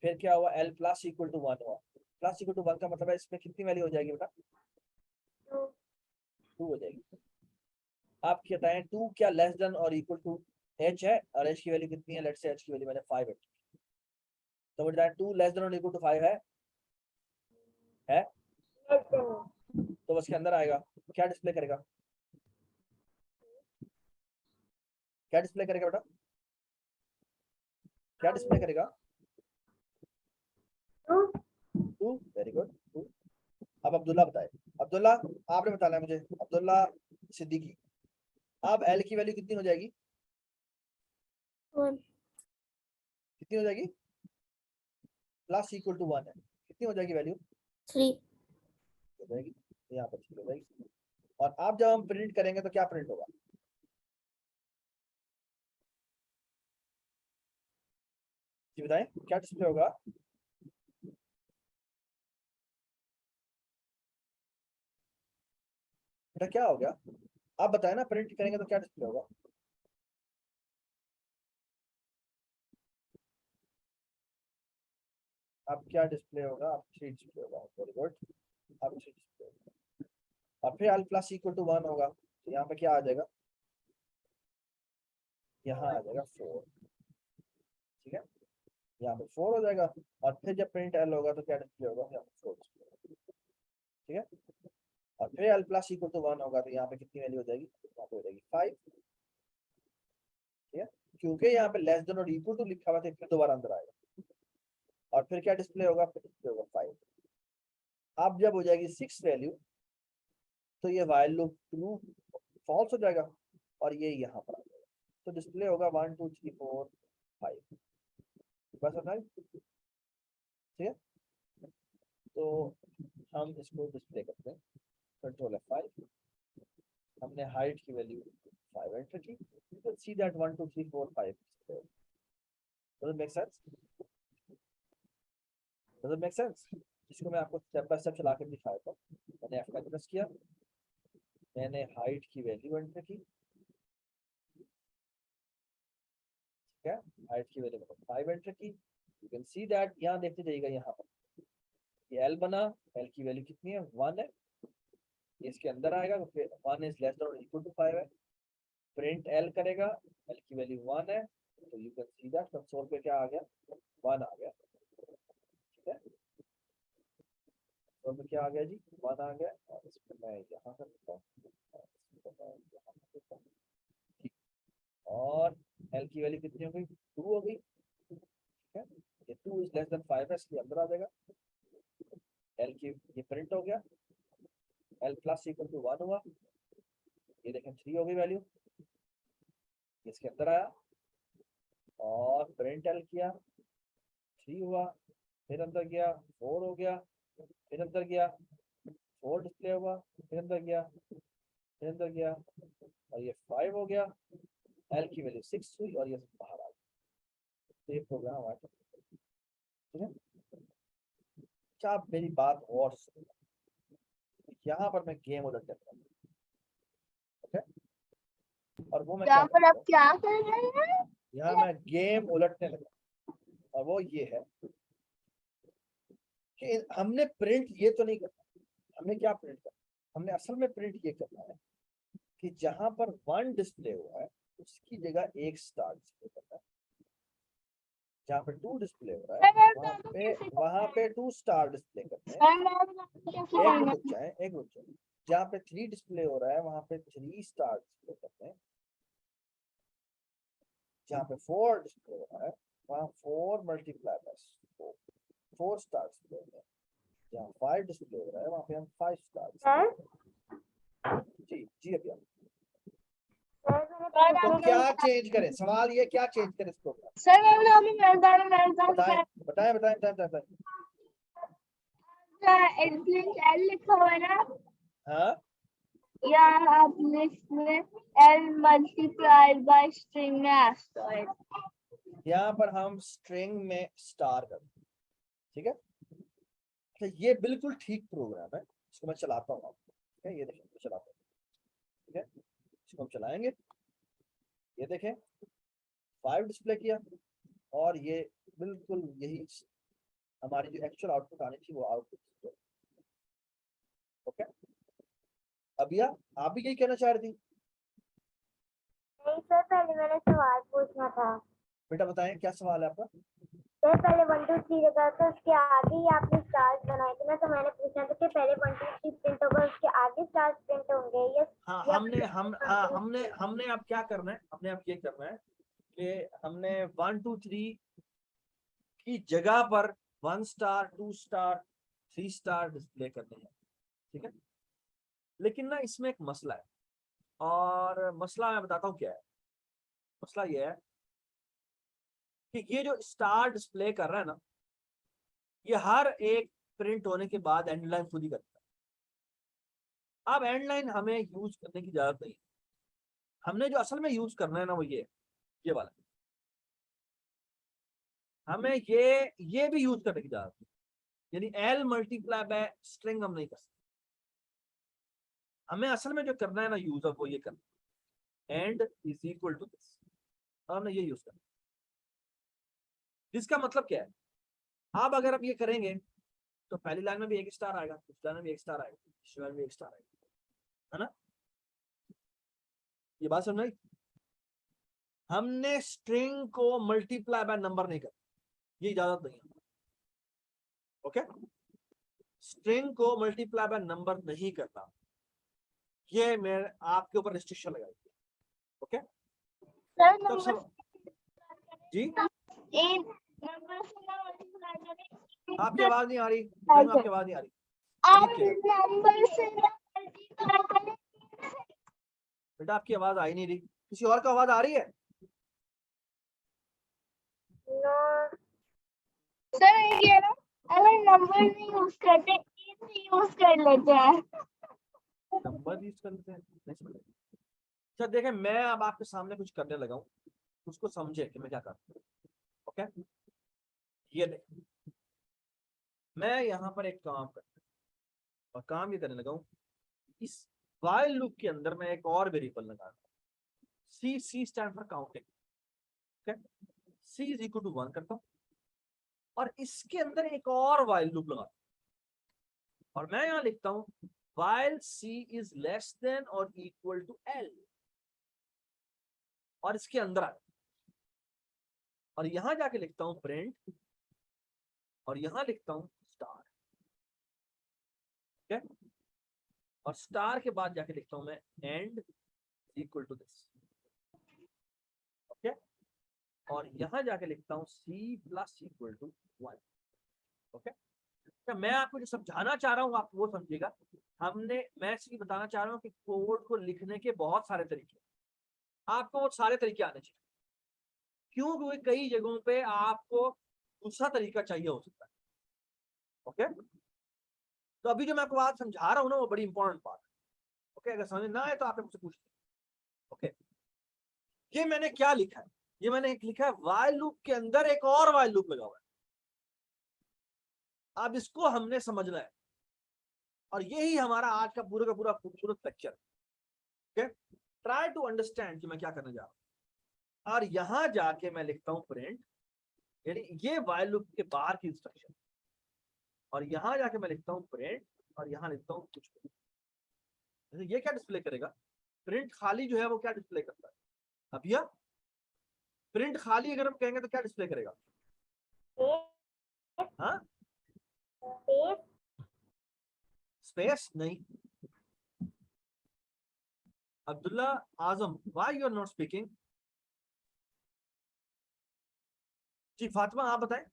फिर क्या हुआ? एल प्लस इक्वल टू 1 हुआ, प्लस इक्वल टू 1 का मतलब है इसमें कितनी वैल्यू हो जाएगी बेटा? 2, 2 हो जाएगी। आप बताएं 2 क्या लेस देन और इक्वल टू h है, और h की वैल्यू कितनी है? लेट्स से h की वैल्यू मैंने 5 है, तो बेटा 2 लेस देन और इक्वल टू 5 है लेस देन, तो उसके अंदर आएगा, क्या डिस्प्ले करेगा? क्या डिस्प्ले करेगा बेटा? क्या डिस्प्ले करेगा? 2, 2, वेरी गुड 2। अब अब्दुल्ला बताए, अब्दुल्ला आपने बताना है मुझे, अब्दुल्ला सिद्दीकी, अब एल की वैल्यू कितनी हो जाएगी? 1। कितनी हो जाएगी? प्लस इक्वल टू 1 है, कितनी हो जाएगी वैल्यू? 3। हो जाएगी, यहाँ पर 3 हो जाएगी। और अब जब हम प्रिंट करेंगे तो क्या प्रिंट होगा? जी बताएं, क्या डिस्प्ले होगा? बेटा क्या हो गया? आप बताएं ना, प्रिंट करेंगे तो क्या डिस्प्ले होगा? अब क्या डिस्प्ले होगा? अब 3 डिस्प्ले होगा, वेरी गुड, अब 3 डिस्प्ले होगा, और फिर अल प्लस इक्वल टू 1 होगा, तो यहाँ पे क्या आ जाएगा? यहाँ आ जाएगा 4, ठीक है, यहाँ पे 4 हो जाएगा, और फिर जब प्रिंट एल होगा तो क्या डिस्प्ले होगा? यहाँ पे 4 डिस्प्ले होगा, ठीक है, और फिर l प्लस इक्वल टू 1 होगा तो यहाँ पे कितनी वैल्यू हो जाएगी, यहाँ पे हो जाएगी 5, ठीक है, क्योंकि यहाँ पे लेस देन और इक्वल टू लिखा हुआ था, फिर दोबारा अंदर आएगा और फिर क्या डिस्प्ले होगा, फिर डिस्प्ले होगा 5। अब जब हो जाएगी 6 वैल्यू तो ये वाइल लूप ट्रू फॉल्स हो जाएगा और ये यहाँ पर आ जाएगा, तो डिस्प्ले होगा 1 2 3 4 5, बस होता है, ठीक है। तो हम इसको डिस्प्ले करते हैं, कंट्रोल F5, हमने हाइट की वैल्यू 5 एंटर की, you can see that 1 2 3 4 5, does it make sense, does it make sense. इसको मैं आपको स्टेप बाय स्टेप चला के दिखाया था। मैंने F5 प्रेस किया, मैंने हाइट की वैल्यू एंटर की, ठीक है, हाइट की वैल्यू 5 एंटर की, यू कैन सी दैट यहाँ देखते जाइएगा, यहाँ पर ये L बना, L की वैल्यू कितनी है, 1 है, इसके अंदर आएगा तो फिर 1 इज लेस देन और इक्वल टू 5 है, प्रिंट L करेगा, L की वैल्यू 1 है, तो you can see that console पे क्या आ गया, 1 आ गया, ठीक है, कंसोल पे क्या आ गया जी, 1 आ गया, और इसको मैं यहाँ कर देता हूँ, ठीक, और L की वैल्यू कितनी हो गई, 2 हो गई, ठीक है, ये 2 इज लेस देन 5 है, इसलिए अंदर आ जाएगा, L की ये प्रिंट हो गया, L प्लस इक्वल टू 1 हुआ, ये देखें 3 हो गई वैल्यू, इसके अंदर आया और प्रिंट L किया, 3 हुआ, फिर अंदर गया 4 हो गया, फिर अंदर गया 4 डिस्प्ले हुआ, फिर अंदर गया, फिर अंदर गया और ये 5 हो गया, L की वैल्यू 6 हुई और ये बाहर आ गया, तो ये प्रोग्राम हमारा, ठीक है। क्या आप मेरी बात और सुनो, यहाँ पर मैं गेम उलट करता हूँ, ओके, और वो मैं क्या यहाँ पर आप करता हूँ, क्या कर रहे हैं? यहाँ मैं गेम उलटने लगा और वो ये है कि हमने प्रिंट ये तो नहीं करना, हमने क्या प्रिंट करना, हमने असल में प्रिंट ये करना है कि जहां पर 1 डिस्प्ले हुआ है उसकी जगह 1 स्टार डिस्प्ले करना है, जहाँ पे 2 डिस्प्ले हो रहा है वहां पे 2 स्टार डिस्प्ले करने हैं, एक रुक जाए, जहाँ पे 3 डिस्प्ले हो रहा है वहां पे 3 स्टार डिस्प्ले करने हैं, जहाँ पे 4 डिस्प्ले हो रहा है वहाँ 4 मल्टीप्लाई बाय 4 स्टार डिस्प्ले हो रहा है, जहाँ 5 डिस्प्ले हो रहा है वहाँ पे हम 5 स्टार डिस्प्ले, जी जी अभी तो क्या चेंज करें, सवाल ये क्या चेंज करें इसको, सर मैं अभी बताएं बताएं बताएं बताएं, L लिखा हुआ है ना, हाँ यहाँ आपने इसमें L मल्टीप्लाइड बाय स्ट्रिंग में एस्टेरॉइड, यहाँ पर हम स्ट्रिंग में स्टार कर, ठीक है, तो ये बिल्कुल ठीक प्रोग्राम है, इसको मैं चलाता हूँ, ठीक है, ये देखें मैं चलाता हूँ, ठीक है, इसको हम चलाएंगे, ये देखें 5 डिस्प्ले किया और ये बिल्कुल यही हमारी जो एक्चुअल आउटपुट आनी थी वो आउटपुट, ओके। अबिया आप भी यही कहना चाह रही थी, नहीं सर, पहले मैंने सवाल पूछना था। बेटा बताएं क्या सवाल है आपका। सर पहले 1 2 3 लगा था, उसके आगे ही आपने स्टार्स बनाए थे ना, तो मैंने पूछा था कि पहले 1 2 3 प्रिंट होगा, उसके आगे स्टार्स प्रिंट होंगे या हाँ या हमने अब क्या करना है, हमने अब ये करना है कि हमने 1 2 3 की जगह पर 1 स्टार 2 स्टार 3 स्टार डिस्प्ले करने हैं, ठीक है, लेकिन ना इसमें एक मसला है, और मसला मैं बताता हूँ क्या है। मसला ये है कि ये जो स्टार डिस्प्ले कर रहा है ना, ये हर एक प्रिंट होने के बाद एंड लाइन खुद ही करता है। अब एंड लाइन हमें यूज करने की जरूरत नहीं, हमने जो असल में यूज करना है ना वो ये वाला, हमें ये भी यूज करने की जरूरत है, यानी L मल्टीप्लाई बाय स्ट्रिंग हम नहीं कर सकते, हमें असल में जो करना है ना यूज ऑफ वो ये करना है, and is equal to this, हमने ये यूज करना, जिसका मतलब क्या है, आप अगर आप ये करेंगे तो पहली लाइन में भी 1 स्टार आएगा, दूसरी लाइन में भी 1 स्टार आएगा, तीसरी लाइन में भी 1 स्टार आएगा, है ना, ये बात समझ आई। हमने स्ट्रिंग को मल्टीप्लाई बाय नंबर नहीं करना, ये इजाजत नहीं है, ओके। स्ट्रिंग को मल्टीप्लाई बाय नंबर नहीं करना, ये मैं आपके ऊपर रिस्ट्रिक्शन लगाई। ओके सर तो नंबर सब जी, एक नंबर से ना मल्टीप्लाई करें, आपकी आवाज नहीं आ रही मैम, आपकी आवाज नहीं आ रही। आप ठीक है नंबर से ना मल्टीप्लाई करें। बेटा आपकी आवाज आ ही नहीं रही, किसी और का आवाज आ रही है? नो सर ये ना अगर नंबर नहीं यूज करते यूज कर लेते हैं। नंबर यूज कर लेते हैं, नहीं समझ रहे। अच्छा देखें, मैं अब आपके सामने कुछ करने लगा हूँ, उसको समझे कि मैं क्या कर रहा हूँ। ओके ये देख, मैं यहाँ पर एक काम कर, और काम ये करने लगा हूँ, इस while लूप के अंदर मैं एक और वेरिएबल लगा रहा हूँ, C stand for counting. Okay C is equal to 1 करता हूँ, और इसके अंदर एक और while लूप लगा, और मैं यहाँ लिखता हूँ while c is less than or equal to l, और इसके अंदर आ, और यहां जाके लिखता हूं प्रिंट, और यहां लिखता हूं स्टार। ठीक है, और स्टार के बाद जाके लिखता हूं मैं and equal to this. Okay और यहां जाके लिखता हूं c plus equal to 1। Okay तो मैं आपको जो समझाना चाह रहा हूं आप वो समझिएगा। मैं इसलिए बताना चाह रहा हूं कि कोड को लिखने के बहुत सारे तरीके, आपको वो सारे तरीके आने चाहिए। क्यों? क्योंकि कई जगहों पे आपको दूसरा तरीका चाहिए हो सकता है। ओके तो अभी जो मैं आपको बात समझा रहा हूँ ना, वो बड़ी इंपॉर्टेंट बात है। ओके अगर समझ ना आए तो आपने मुझसे पूछ लिया। ओके ये मैंने क्या लिखा है, ये मैंने एक लिखा है while लूप के अंदर एक और while लूप लगा हुआ है। अब इसको हमने समझना है, और यही हमारा आज का पूरा का पूरा खूबसूरत lecture. Okay try to understand कि मैं क्या करने जा रहा हूँ। और यहां जाके मैं लिखता हूं प्रिंट, यानी ये while लूप के बाहर की इंस्ट्रक्शन, और यहां जाके मैं लिखता हूं प्रिंट, और यहां लिखता हूं कुछ। ये क्या डिस्प्ले करेगा? प्रिंट खाली जो है वो क्या डिस्प्ले करता है? अब यह प्रिंट खाली अगर हम कहेंगे तो क्या डिस्प्ले करेगा? हाँ स्पेस नहीं। Abdullah Azam, why you are not speaking? Ji Fatima आप बताएं।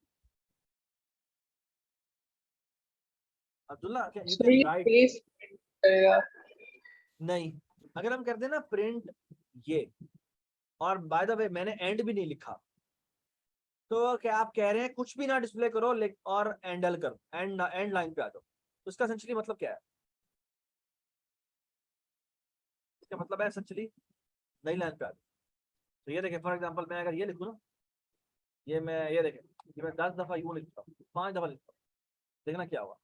अब्दुल्ला क्या यू सर कैन ये राइट? पेज करेगा। नहीं, अगर हम कर दें ना प्रिंट ये, और बाय द वे मैंने एंड भी नहीं लिखा, तो क्या आप कह रहे हैं कुछ भी ना डिस्प्ले करो और एंडल करो, एंड लाइन पे आ जाओ, तो इसका एसेंशियली मतलब क्या है? इसका मतलब है एसेंशियली नई लाइन पे आ जाओ। तो ये देखें फॉर एग्जांपल मैं अगर ये लिखूं ना, ये देखें, ये मैं 10 दफा यूं लिखता हूँ, 5 दफा लिखता हूँ, देखना क्या हुआ।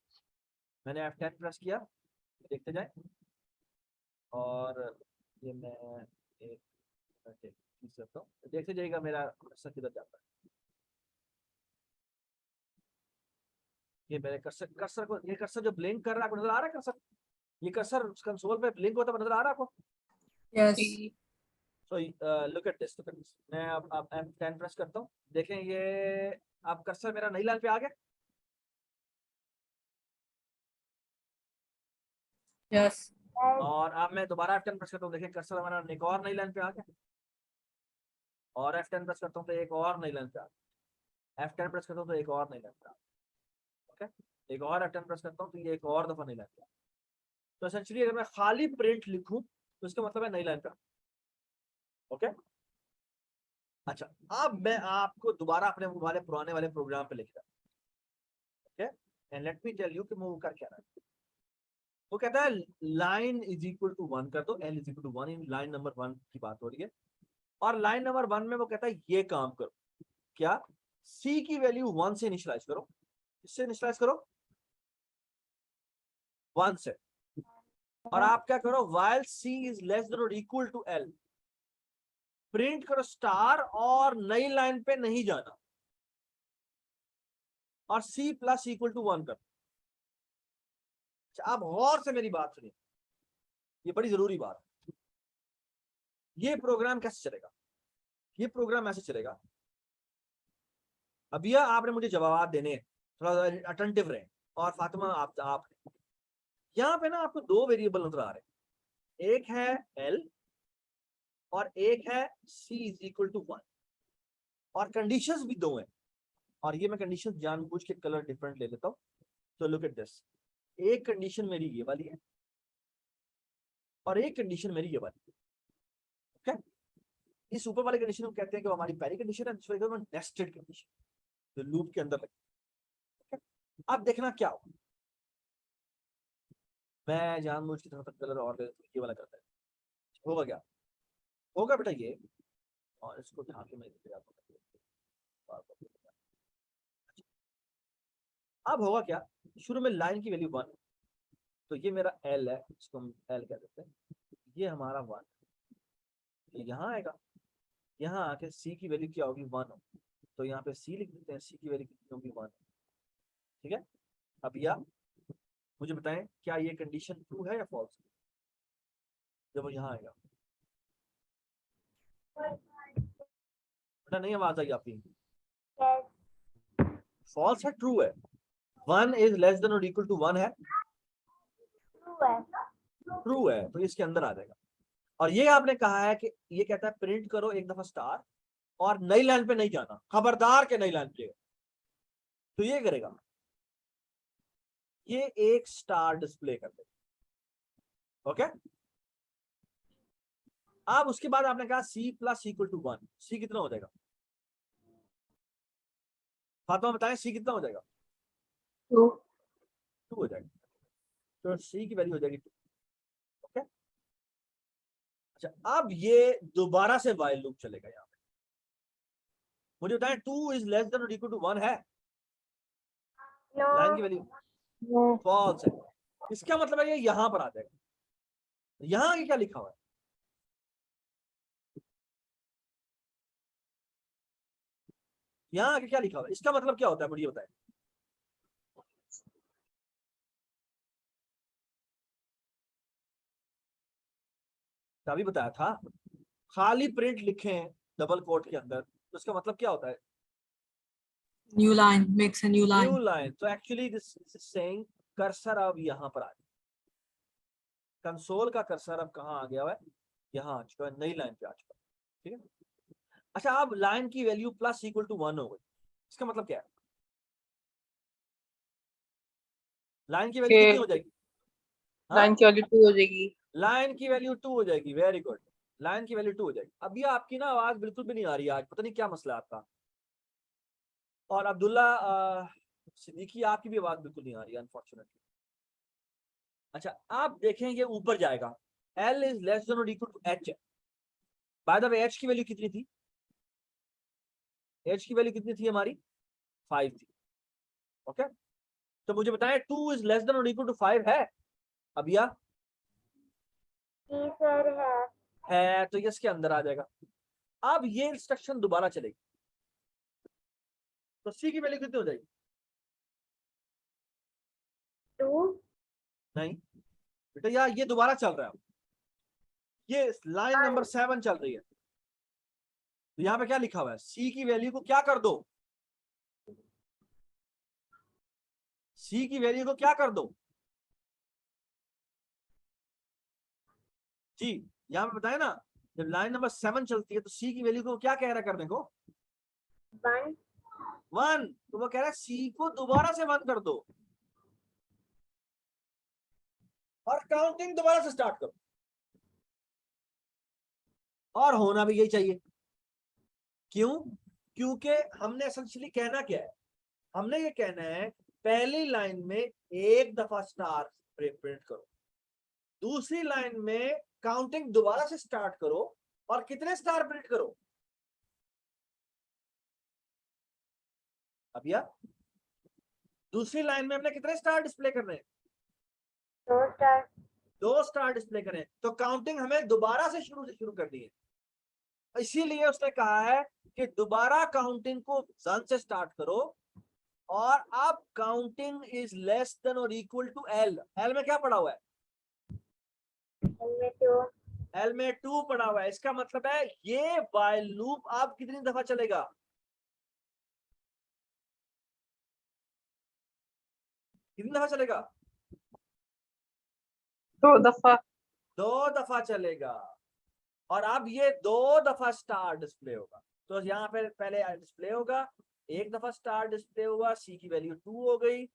मैंने F10 प्रेस किया, देखते जाए, और ये मैं एक चीज करता हूँ, देखते जाइएगा मेरा कर्सर किधर जाता है। ये मेरे कर्सर को, ये कर्सर जो ब्लिंक कर रहा है आपको नजर आ रहा है? कर्सर, ये कर्सर कंसोल पे ब्लिंक होता नजर आ रहा है आपको? Yes so look at this, मैं अब F10 प्रेस करता हूँ, देखें ये अब कर्सर मेरा नई लाइन पे आ गया। यस और अब मैं दोबारा F10 प्रेस करता हूँ, देखें कर्सर हमारा एक और नई लाइन पे आ गया। और F10 प्रेस करता हूँ तो एक और नई लाइन पे आ गया। F10 प्रेस करता हूँ तो एक और नई लाइन पे आ गया। ओके एक और F10 प्रेस करता हूँ तो ये एक और दफा नई लाइन पे आ गया। तो एसेंशियली अगर मैं खाली प्रिंट लिखूं तो इसका मतलब है नई लाइन पे। ओके अच्छा अब मैं आपको दोबारा अपने वाले पुराने वाले प्रोग्राम पे लिख रहा हूं। Okay and let me tell you कि वो कर क्या रहा है। वो कहता है लाइन इज इक्वल टू 1 कर दो, L is equal to 1, in line number 1 की बात हो रही है। और लाइन नंबर 1 में वो कहता है ये काम करो, क्या? सी की वैल्यू 1 से इनिशियलाइज करो। किससे इनिशियलाइज करो? 1 से। और आप क्या करो, while c is less than or equal to l, print करो स्टार, और नई लाइन पे नहीं जाना, और c प्लस इक्वल टू 1 करो। आप गौर से मेरी बात सुनिए, ये बड़ी जरूरी बात है। ये प्रोग्राम कैसे चलेगा? ये प्रोग्राम ऐसे चलेगा, अब यह आपने मुझे जवाब देने हैं, थोड़ा अटेंटिव रहे। और फातिमा आप यहाँ पे ना आपको दो वेरिएबल नजर आ रहे हैं, एक है L और एक है C इज इक्वल टू 1, और कंडीशंस भी दो हैं। और ये मैं कंडीशन जानबूझ के कलर डिफरेंट ले लेता हूँ। तो लुक एट दिस, एक कंडीशन मेरी ये वाली है और एक कंडीशन मेरी ये वाली है। ओके, इस ऊपर वाली कंडीशन हम कहते हैं कि वो हमारी पहली कंडीशन है, दूसरी नेस्टेड कंडीशन जो लूप के अंदर लगी। अब देखना क्या हो, मैं जानबूझ के थोड़ा सा कलर और ले, ये वाला करता है, होगा क्या होगा बेटा ये, और इसको उठा के मैं अब होगा क्या, शुरू में लाइन की वैल्यू 1, तो ये मेरा L है, इसको हम L कह देते हैं, ये हमारा 1, ये यहाँ आएगा, यहाँ आके C की वैल्यू क्या होगी 1, तो यहाँ पे C लिख देते हैं, C की वैल्यू कितनी होगी 1। ठीक है, अब या मुझे बताएं क्या ये कंडीशन ट्रू है या फॉल्स, जब वो यहाँ आएगा। बेटा नहीं आवाज आई आपकी, फॉल्स है ट्रू है, 1 इज लेस देन और इक्वल टू 1 है, ट्रू है, तो इसके अंदर आ जाएगा। और ये आपने कहा है कि ये कहता है प्रिंट करो एक दफा स्टार और नई लाइन पे नहीं जाना, खबरदार के नई लाइन पे, तो ये करेगा, ये एक स्टार डिस्प्ले कर देगा। ओके, अब उसके बाद आपने कहा C plus equal to 1, C कितना हो जाएगा फातिमा बताएं, C कितना हो जाएगा, 2 2 हो जाएगा, तो C की वैल्यू हो जाएगी 2। ओके, अच्छा अब ये दोबारा से वाइल लूप चलेगा, यहाँ पे मुझे बताएं 2 इज लेस देन और इक्वल टू 1 है, लाइन की वैल्यू फॉल्स है, इसका मतलब है ये यहां पर आ जाएगा। यहां आगे क्या लिखा हुआ है, यहां आगे क्या लिखा हुआ है, इसका मतलब क्या होता है मुझे बताएं। अभी बताया था, खाली प्रिंट लिखे हैं डबल कोट के अंदर, तो इसका मतलब क्या होता है, new line, makes a new new line. Line. तो actually this is saying cursor अब यहाँ पर आ गया, कंसोल का कर्सर अब कहाँ आ गया हुआ है, यहाँ आ चुका है, नई लाइन पे आ चुका है। ठीक है, अच्छा अब लाइन की वैल्यू प्लस इक्वल टू 1 हो गई, इसका मतलब क्या है, लाइन की वैल्यू कितनी हो जाएगी, लाइन की वैल्यू 2 हो जाएगी। लाइन की वैल्यू 2 हो जाएगी, वेरी गुड, लाइन की वैल्यू 2 हो जाएगी। अब ये आपकी ना आवाज बिल्कुल भी नहीं आ रही है आज, पता नहीं क्या मसला है आपका। और अब्दुल्ला सिद्दीकी आपकी भी आवाज बिल्कुल नहीं आ रही है अनफॉर्चुनेटली। अच्छा आप देखें ये ऊपर जाएगा, L इज लेस देन और इक्वल टू H है। बाय द वे H की वैल्यू कितनी थी, H की वैल्यू कितनी थी हमारी 5 थी। ओके, तो मुझे बताएं 2 इज लेस देन और इक्वल टू 5 है अब या सर है, तो ये इसके अंदर आ जाएगा। अब ये इंस्ट्रक्शन दोबारा चलेगी, तो C की वैल्यू कितनी हो जाएगी, 2 नहीं बेटा यार ये दोबारा चल रहा है, ये लाइन नंबर 7 चल रही है, तो यहाँ पे क्या लिखा हुआ है, C की वैल्यू को क्या कर दो, C की वैल्यू को क्या कर दो जी, यहाँ पे बताए ना, जब लाइन नंबर 7 चलती है तो C की वैल्यू को क्या कह रहा है करने को 1, तो वो कह रहा है C को दोबारा से 1 कर दो और काउंटिंग दोबारा से स्टार्ट करो, और होना भी यही चाहिए। क्यों, क्योंकि हमने एसेंशियली कहना क्या है, हमने ये कहना है पहली लाइन में एक दफा स्टार प्रिंट करो, दूसरी लाइन में काउंटिंग दोबारा से स्टार्ट करो और कितने स्टार प्रिंट करो, अब यार दूसरी लाइन में हमने कितने स्टार डिस्प्ले करने हैं, 2 स्टार 2 स्टार डिस्प्ले करें, तो काउंटिंग हमें दोबारा से शुरू करनी है। इसीलिए उसने कहा है कि दोबारा काउंटिंग को 1 से स्टार्ट करो, और अब काउंटिंग इज लेस देन और इक्वल टू L। L में क्या पड़ा हुआ है, में 2 L में 2 पड़ा हुआ है, इसका मतलब है ये व्हाइल लूप अब कितनी दफा चलेगा, कितनी दफा चलेगा? 2 दफा। 2 दफा चलेगा। और अब ये 2 दफा स्टार डिस्प्ले होगा। तो यहाँ पे पहले डिस्प्ले होगा, 1 दफा स्टार डिस्प्ले हुआ, सी की वैल्यू 2 हो गई,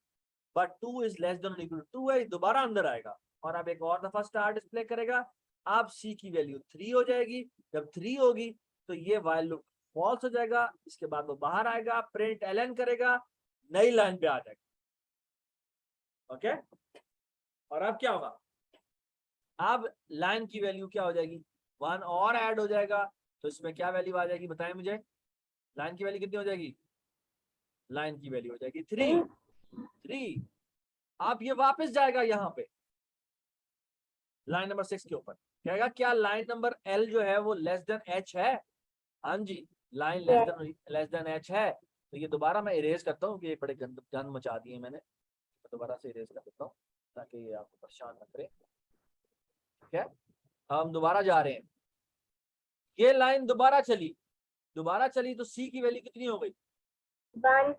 but 2 is less than equal to 2 है, दोबारा अंदर आएगा और अब एक और दफा स्टार डिस्प्ले करेगा। अब सी की वैल्यू 3 हो जाएगी। जब 3 होगी तो ये व्हाइल लूप फॉल्स हो जाएगा। इसके बाद वो बाहर आएगा, प्रिंट एलन करेगा, नई लाइन पे आ जाएगा। ओके, और अब क्या होगा? अब लाइन की वैल्यू क्या हो जाएगी? 1 और ऐड हो जाएगा। तो इसमें क्या वैल्यू आ जाएगी बताएं मुझे? लाइन की वैल्यू कितनी हो जाएगी? लाइन की वैल्यू हो जाएगी 3। अब ये वापस जाएगा यहाँ पे लाइन नंबर 6 के ऊपर, कहेगा क्या लाइन नंबर L जो है वो लेस देन H है? हाँ जी, लाइन लेस देन H है। तो ये दोबारा मैं इरेज करता हूँ कि ये बड़े गंद मचा दिए मैंने, तो दोबारा से इरेज कर देता हूँ ताकि ये आपको परेशान न करे। ठीक है, हम दोबारा जा रहे हैं। ये लाइन दोबारा चली तो C की वैल्यू कितनी हो गई? 1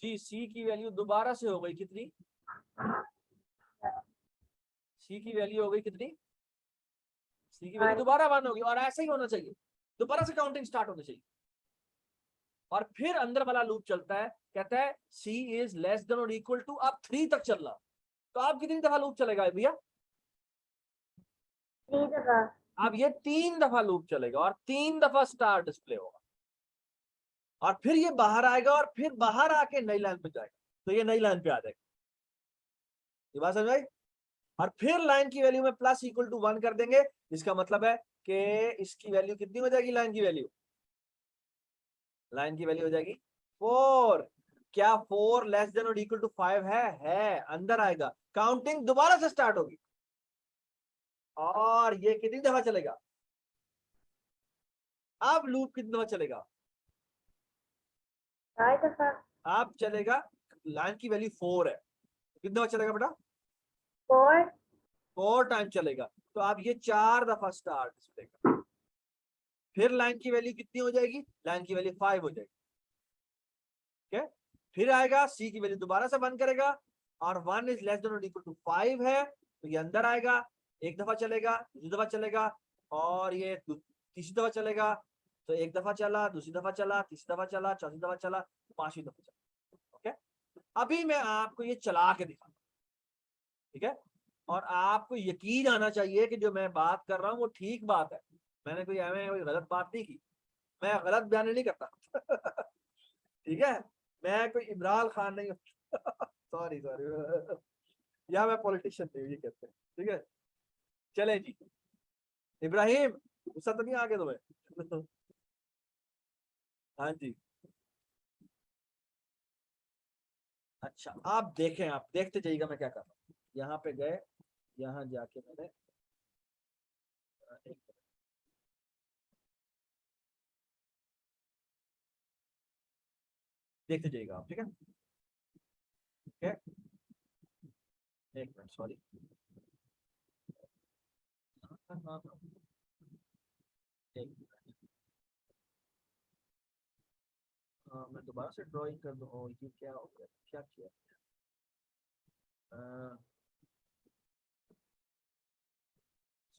जी, C की वैल्यू दोबारा से हो गई कितनी? C की वैल्यू हो गई कितनी? C की वैल्यू दोबारा 1 होगी। और ऐसा ही होना चाहिए, दोबारा से काउंटिंग स्टार्ट होनी चाहिए। और फिर अंदर वाला लूप चलता है, कहता है C इज लेस देन और इक्वल टू, अब 3 तक चल रहा। तो आप कितनी दफा लूप चलेगा भैया? 3 दफा। अब ये 3 दफा लूप चलेगा और 3 दफा स्टार डिस्प्ले होगा और फिर ये बाहर आएगा और फिर बाहर आके नई लाइन पे जाएगा। तो ये नई लाइन पे आ जाएगा। ये बात समझ आई? और फिर लाइन की वैल्यू में प्लस इक्वल टू 1 कर देंगे। इसका मतलब है कि इसकी वैल्यू कितनी हो जाएगी? लाइन की वैल्यू हो जाएगी 4। क्या 4 लेस देन और इक्वल टू 5 है? अंदर आएगा, काउंटिंग दोबारा से स्टार्ट होगी और ये कितनी दफा चलेगा? अब लूप कितनी दफा चलेगा? 4 दफा। अब चलेगा, लाइन की वैल्यू 4 है, कितनी दफा चलेगा बेटा? 4 टाइम चलेगा। तो अब ये 4 दफा स्टार डिस्प्ले का। फिर लाइन की वैल्यू कितनी हो जाएगी? लाइन की वैल्यू 5 हो जाएगी। ठीक है, फिर आएगा, सी की वैल्यू दोबारा से 1 करेगा और 1 इज लेस देन और इक्वल टू 5 है। तो ये अंदर आएगा, 1 दफा चलेगा, दूसरी दफा चलेगा और ये तीसरी दफा चलेगा। तो 1 दफा चला, दूसरी दफा चला, तीसरी दफा चला, चौथी दफा चला, 5वीं दफा चला। ओके, अभी मैं आपको ये चला के दिखाऊंगा। ठीक है, और आपको यकीन आना चाहिए कि जो मैं बात कर रहा हूँ वो ठीक बात है। मैंने कोई गलत बात नहीं की, मैं गलत बयान नहीं करता। ठीक है, मैं कोई इमरान खान नहीं हूँ। सॉरी या मैं पॉलिटिशियन नहीं हूँ, ये कहते हैं। ठीक है, चले जी। इब्राहिम, गुस्सा तो नहीं आ गया तुम्हें? हाँ जी, अच्छा आप देखें, आप देखते जाइएगा मैं क्या कर रहा हूँ। यहाँ पे गए, यहाँ जाके मैंने देखते जाइएगा आप। ठीक है, ठीक है, 1 मिनट, सॉरी। मैं दोबारा से ड्राइंग कर दूँ। ये क्या हो गया, क्या किया?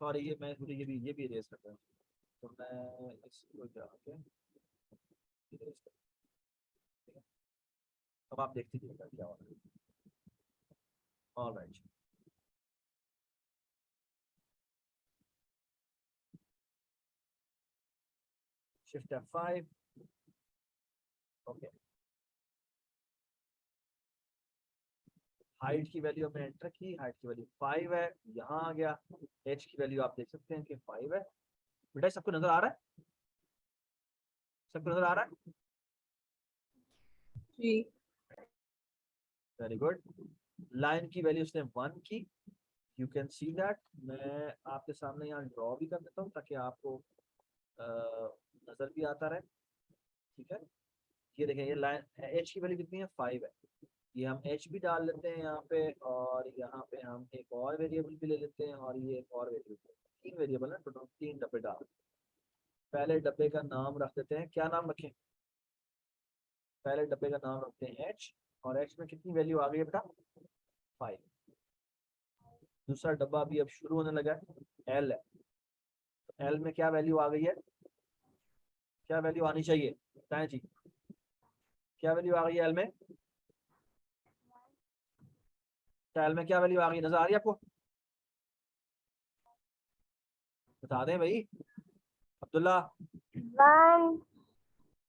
सॉरी, ये मैं ये भी इरेज करता हूँ। तो मैं इसको जाके इरेज कर, ठीक है? अब आप देखते जाइएगा क्या हो रहा है। Alright, shift F5। Okay, height की वैल्यू हमने एंटर की, हाइट की वैल्यू 5 है, यहाँ आ गया। एच की वैल्यू आप देख सकते हैं कि 5 है। बेटा सबको नजर आ रहा है? सबको नजर आ रहा है? जी। Very good. लाइन की वैल्यू उसने 1 की, यू कैन सी दैट। मैं आपके सामने यहाँ ड्रॉ भी कर देता हूँ ताकि आपको नजर भी आता रहे। ठीक है, ये देखें, ये लाइन एच की वैल्यू कितनी है? 5 है। ये हम एच भी डाल लेते हैं यहाँ पे, और यहाँ पे हम एक और वेरिएबल भी ले लेते हैं, और ये एक और वेरिएबल। 3 वेरिएबल है टोटल, 3 डब्बे डाल। पहले डब्बे का नाम रख देते हैं, क्या नाम रखें? पहले डब्बे का नाम रखते हैं एच, और x में कितनी वैल्यू आ गई है बेटा 5। दूसरा डब्बा अभी अब शुरू होने लगा है, l है, तो l में क्या वैल्यू आ गई है, क्या वैल्यू आनी चाहिए बताएं जी, क्या वैल्यू आ गई है l में, l में क्या वैल्यू आ गई नजर आ रही है आपको, बता दें भाई अब्दुल्ला। 1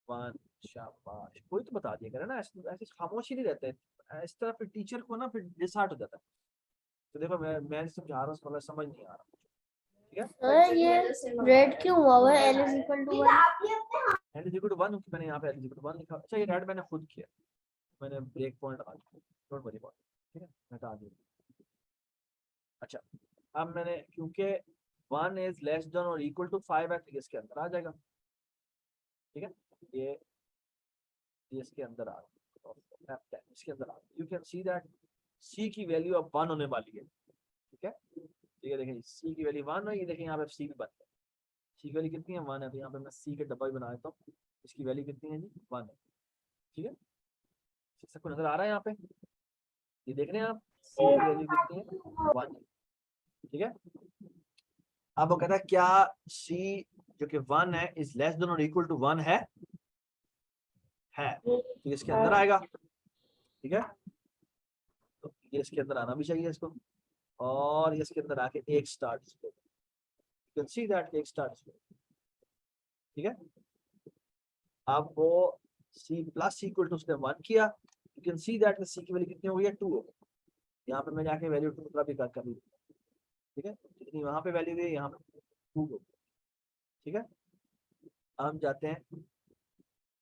1 शाबाश, कोई तो बता दिया करे ना, ऐसे खामोश ही नहीं रहते, इस तरह फिर टीचर को ना फिर डिसहार्ट हो जाता है। तो देखो मैं समझा रहा हूँ, समझ नहीं आ रहा, ठीक है। सर ये रेड क्यों हुआ हुआ है? L is equal to 1। L is equal to 1, मैंने यहाँ पे एल इज इक्वल टू 1 लिखा। अच्छा ये रेड मैंने खुद किया, मैंने ब्रेक पॉइंट लगा दिया, डोंट वरी अबाउट, ठीक है, हटा दिया। अच्छा अब मैंने क्योंकि 1 इज लेस देन और इक्वल टू 5 है तो इसके अंदर आ जाएगा, ठीक है, ये इसके अंदर आ गया, इसके अंदर आ गया। You can see that c की वैल्यू अब 1 होने वाली है, ठीक है, ठीक है, देखिए c की वैल्यू 1 है, ये देखिए यहाँ पे c भी बन गया, c की वैल्यू कितनी है 1 है, तो यहाँ पे मैं c के डब्बा भी बना देता हूँ, इसकी वैल्यू कितनी है जी 1 है, ठीक है, सबको नजर आ रहा है यहाँ पे, ये देख रहे हैं आप c की वैल्यू कितनी है 1, ठीक है। अब वो कहता है क्या c जो कि 1 है इज लेस देन और इक्वल टू 1 है, तो इसके अंदर आएगा, ठीक है, तो ये इसके अंदर आना भी चाहिए इसको, और ये इसके अंदर आके एक star display, you can see that एक स्टार डिस्प्ले, ठीक है। अब वो c प्लस इक्वल टू उसने 1 किया, you can see that c की वैल्यू कितनी हो गई है 2 हो गई, यहाँ पे मैं जाके वैल्यू 2 का भी कर लूँ, ठीक है, जितनी वहां पे वैल्यू है यहाँ पे 2 हो गई, ठीक है। हम जाते हैं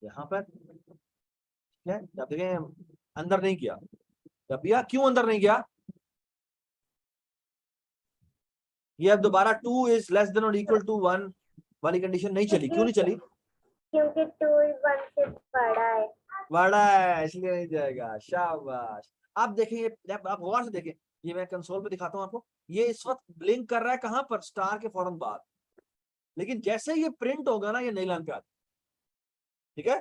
यहाँ पर, ठीक है, जब देखें अंदर नहीं किया, जब भैया क्यों अंदर नहीं गया, ये अब दोबारा 2 इज लेस देन और इक्वल टू 1 वाली कंडीशन नहीं चली, क्यों नहीं चली, क्योंकि 2 1 से बड़ा है इसलिए नहीं जाएगा, शाबाश। आप देखिए आप गौर से देखें, ये मैं कंसोल पे दिखाता हूँ आपको, ये इस वक्त ब्लिंक कर रहा है कहाँ पर, स्टार के फौरन बाद, लेकिन जैसे ये प्रिंट होगा ना ये नई लाइन पे आता, ठीक है,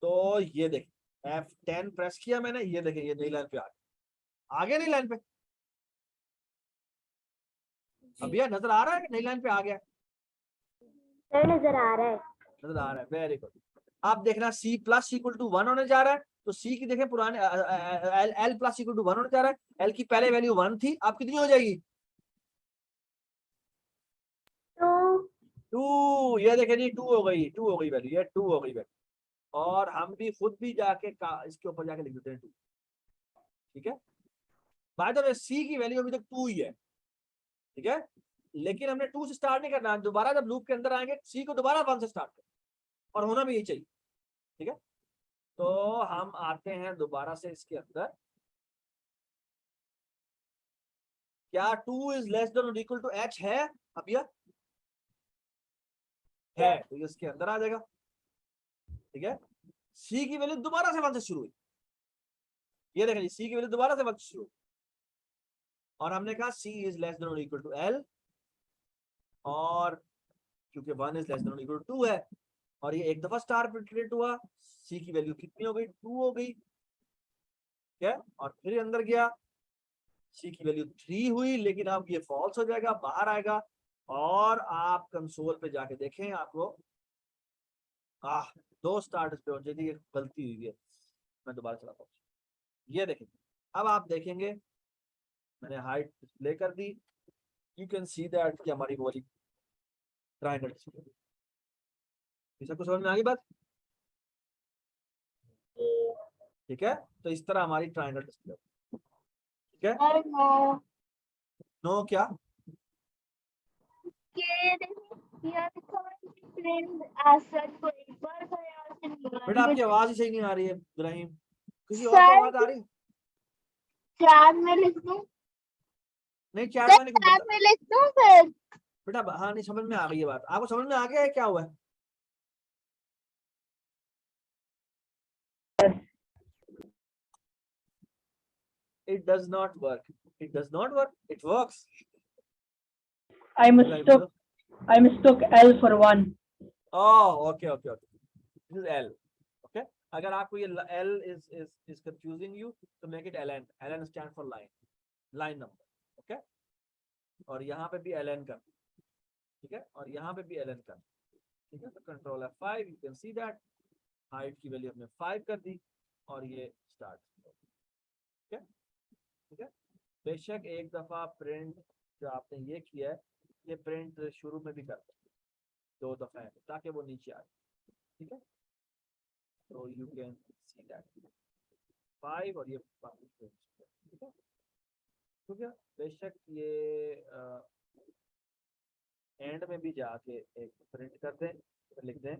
तो ये देखिए F10 प्रेस किया मैंने, ये देखिए ये नई लाइन पे आ गया नई लाइन पे, अब ये नजर आ रहा है कि नई लाइन पे आ गया, सर नजर आ रहा है, नजर आ रहा है, वेरी गुड। आप देखना c प्लस इक्वल टू 1 होने जा रहा है, तो c की देखें पुराने l प्लस इक्वल टू 1 होने जा रहा है, l की पहले वैल्यू 1 थी, अब कितनी हो जाएगी 2, ये देखें जी 2 हो गई, 2 हो गई वैल्यू, ये 2 हो गई वैल्यू, और हम भी खुद भी जाके इसके ऊपर जाके लिख देते हैं 2, ठीक है। बाय द वे c की वैल्यू अभी तक 2 ही है, ठीक है, लेकिन हमने 2 से स्टार्ट नहीं करना, दोबारा जब लूप के अंदर आएंगे c को दोबारा 1 से स्टार्ट करें, और होना भी यही चाहिए, ठीक है। तो हम आते हैं दोबारा से इसके अंदर, क्या 2 इज लेस देन और इक्वल टू h है, अब यह है, तो ये इसके अंदर आ जाएगा, ठीक है। c की वैल्यू दोबारा से 1 से शुरू हुई, ये देखें c की वैल्यू दोबारा से 1 से शुरू हुई, और हमने कहा c इज लेस देन और इक्वल टू l, और क्योंकि 1 इज लेस देन और इक्वल टू 2 है, और ये एक दफा स्टार प्रिंट हुआ, c की वैल्यू कितनी हो गई 2 हो गई, ठीक है, और फिर अंदर गया c की वैल्यू 3 हुई, लेकिन अब ये फॉल्स हो जाएगा, बाहर आएगा, और आप कंसोल पे जाके देखें आपको 2 स्टार डिस्प्ले हो जाएगी, ये गलती हुई है, मैं दोबारा चलाता हूँ, ये देखें, अब आप देखेंगे मैंने हाइट डिस्प्ले कर दी, यू कैन सी दैट कि हमारी वाली ट्रायंगल डिस्प्ले, सबको समझ में आ गई बात, ठीक है। तो इस तरह हमारी ट्रायंगल डिस्प्ले, ठीक है। नो क्या बेटा आपकी आवाज ही सही नहीं आ रही है इब्राहिम, किसी और की आवाज आ रही है, चार में लिख दूं, नहीं चैट में नहीं, चार में लिख दूं फिर। बेटा हाँ नहीं समझ में आ गई है बात, आपको समझ में आ गया है क्या हुआ है, it does not work, it works, I mistook L for 1. oh okay, this is L, okay, अगर आपको ये L is confusing you, तो make it LN. LN stand for line, line number, okay? और यहाँ पे भी LN कर, ठीक है, और यहाँ पे भी LN कर, ठीक है। तो control F5, you can see that height की वैल्यू हमने 5 कर दी और ये स्टार्ट, ठीक है, ठीक है। बेशक एक दफा प्रिंट जो आपने ये किया है, ये प्रिंट शुरू में भी करते हैं 2 दफा है ताकि वो नीचे आए, ठीक है। तो यू कैन सी दैट 5 और ये 5, ठीक है, ठीक है। बेशक ये एंड में भी जाके एक प्रिंट कर दें, तो लिख दें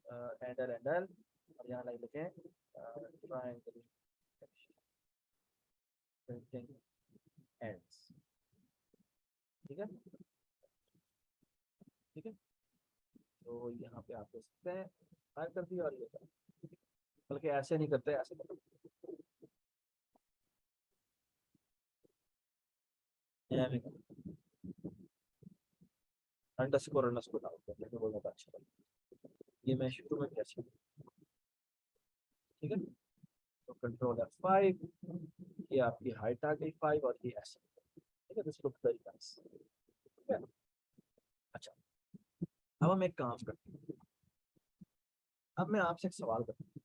एंडल एंडल और यहाँ लिखें ट्रायंगल प्रिंटिंग एंड्स, ठीक है, ठीक है। तो यहाँ पे आप देख सकते हैं फाइल कर दिया और ये बल्कि ऐसे नहीं करते, ऐसे करते अंडरस्कोर अंडरस्कोर डाल करने में बहुत अच्छा लगता है। ये मैं शुरू में कैसे, ठीक है। तो कंट्रोल F5, ये आपकी हाइट आ गई 5 और ये ऐसे, ठीक है। दिस लुक्स वेरी नाइस, ठीक है। अच्छा, अब हम एक काम करते हैं, अब मैं आपसे एक सवाल करता हूँ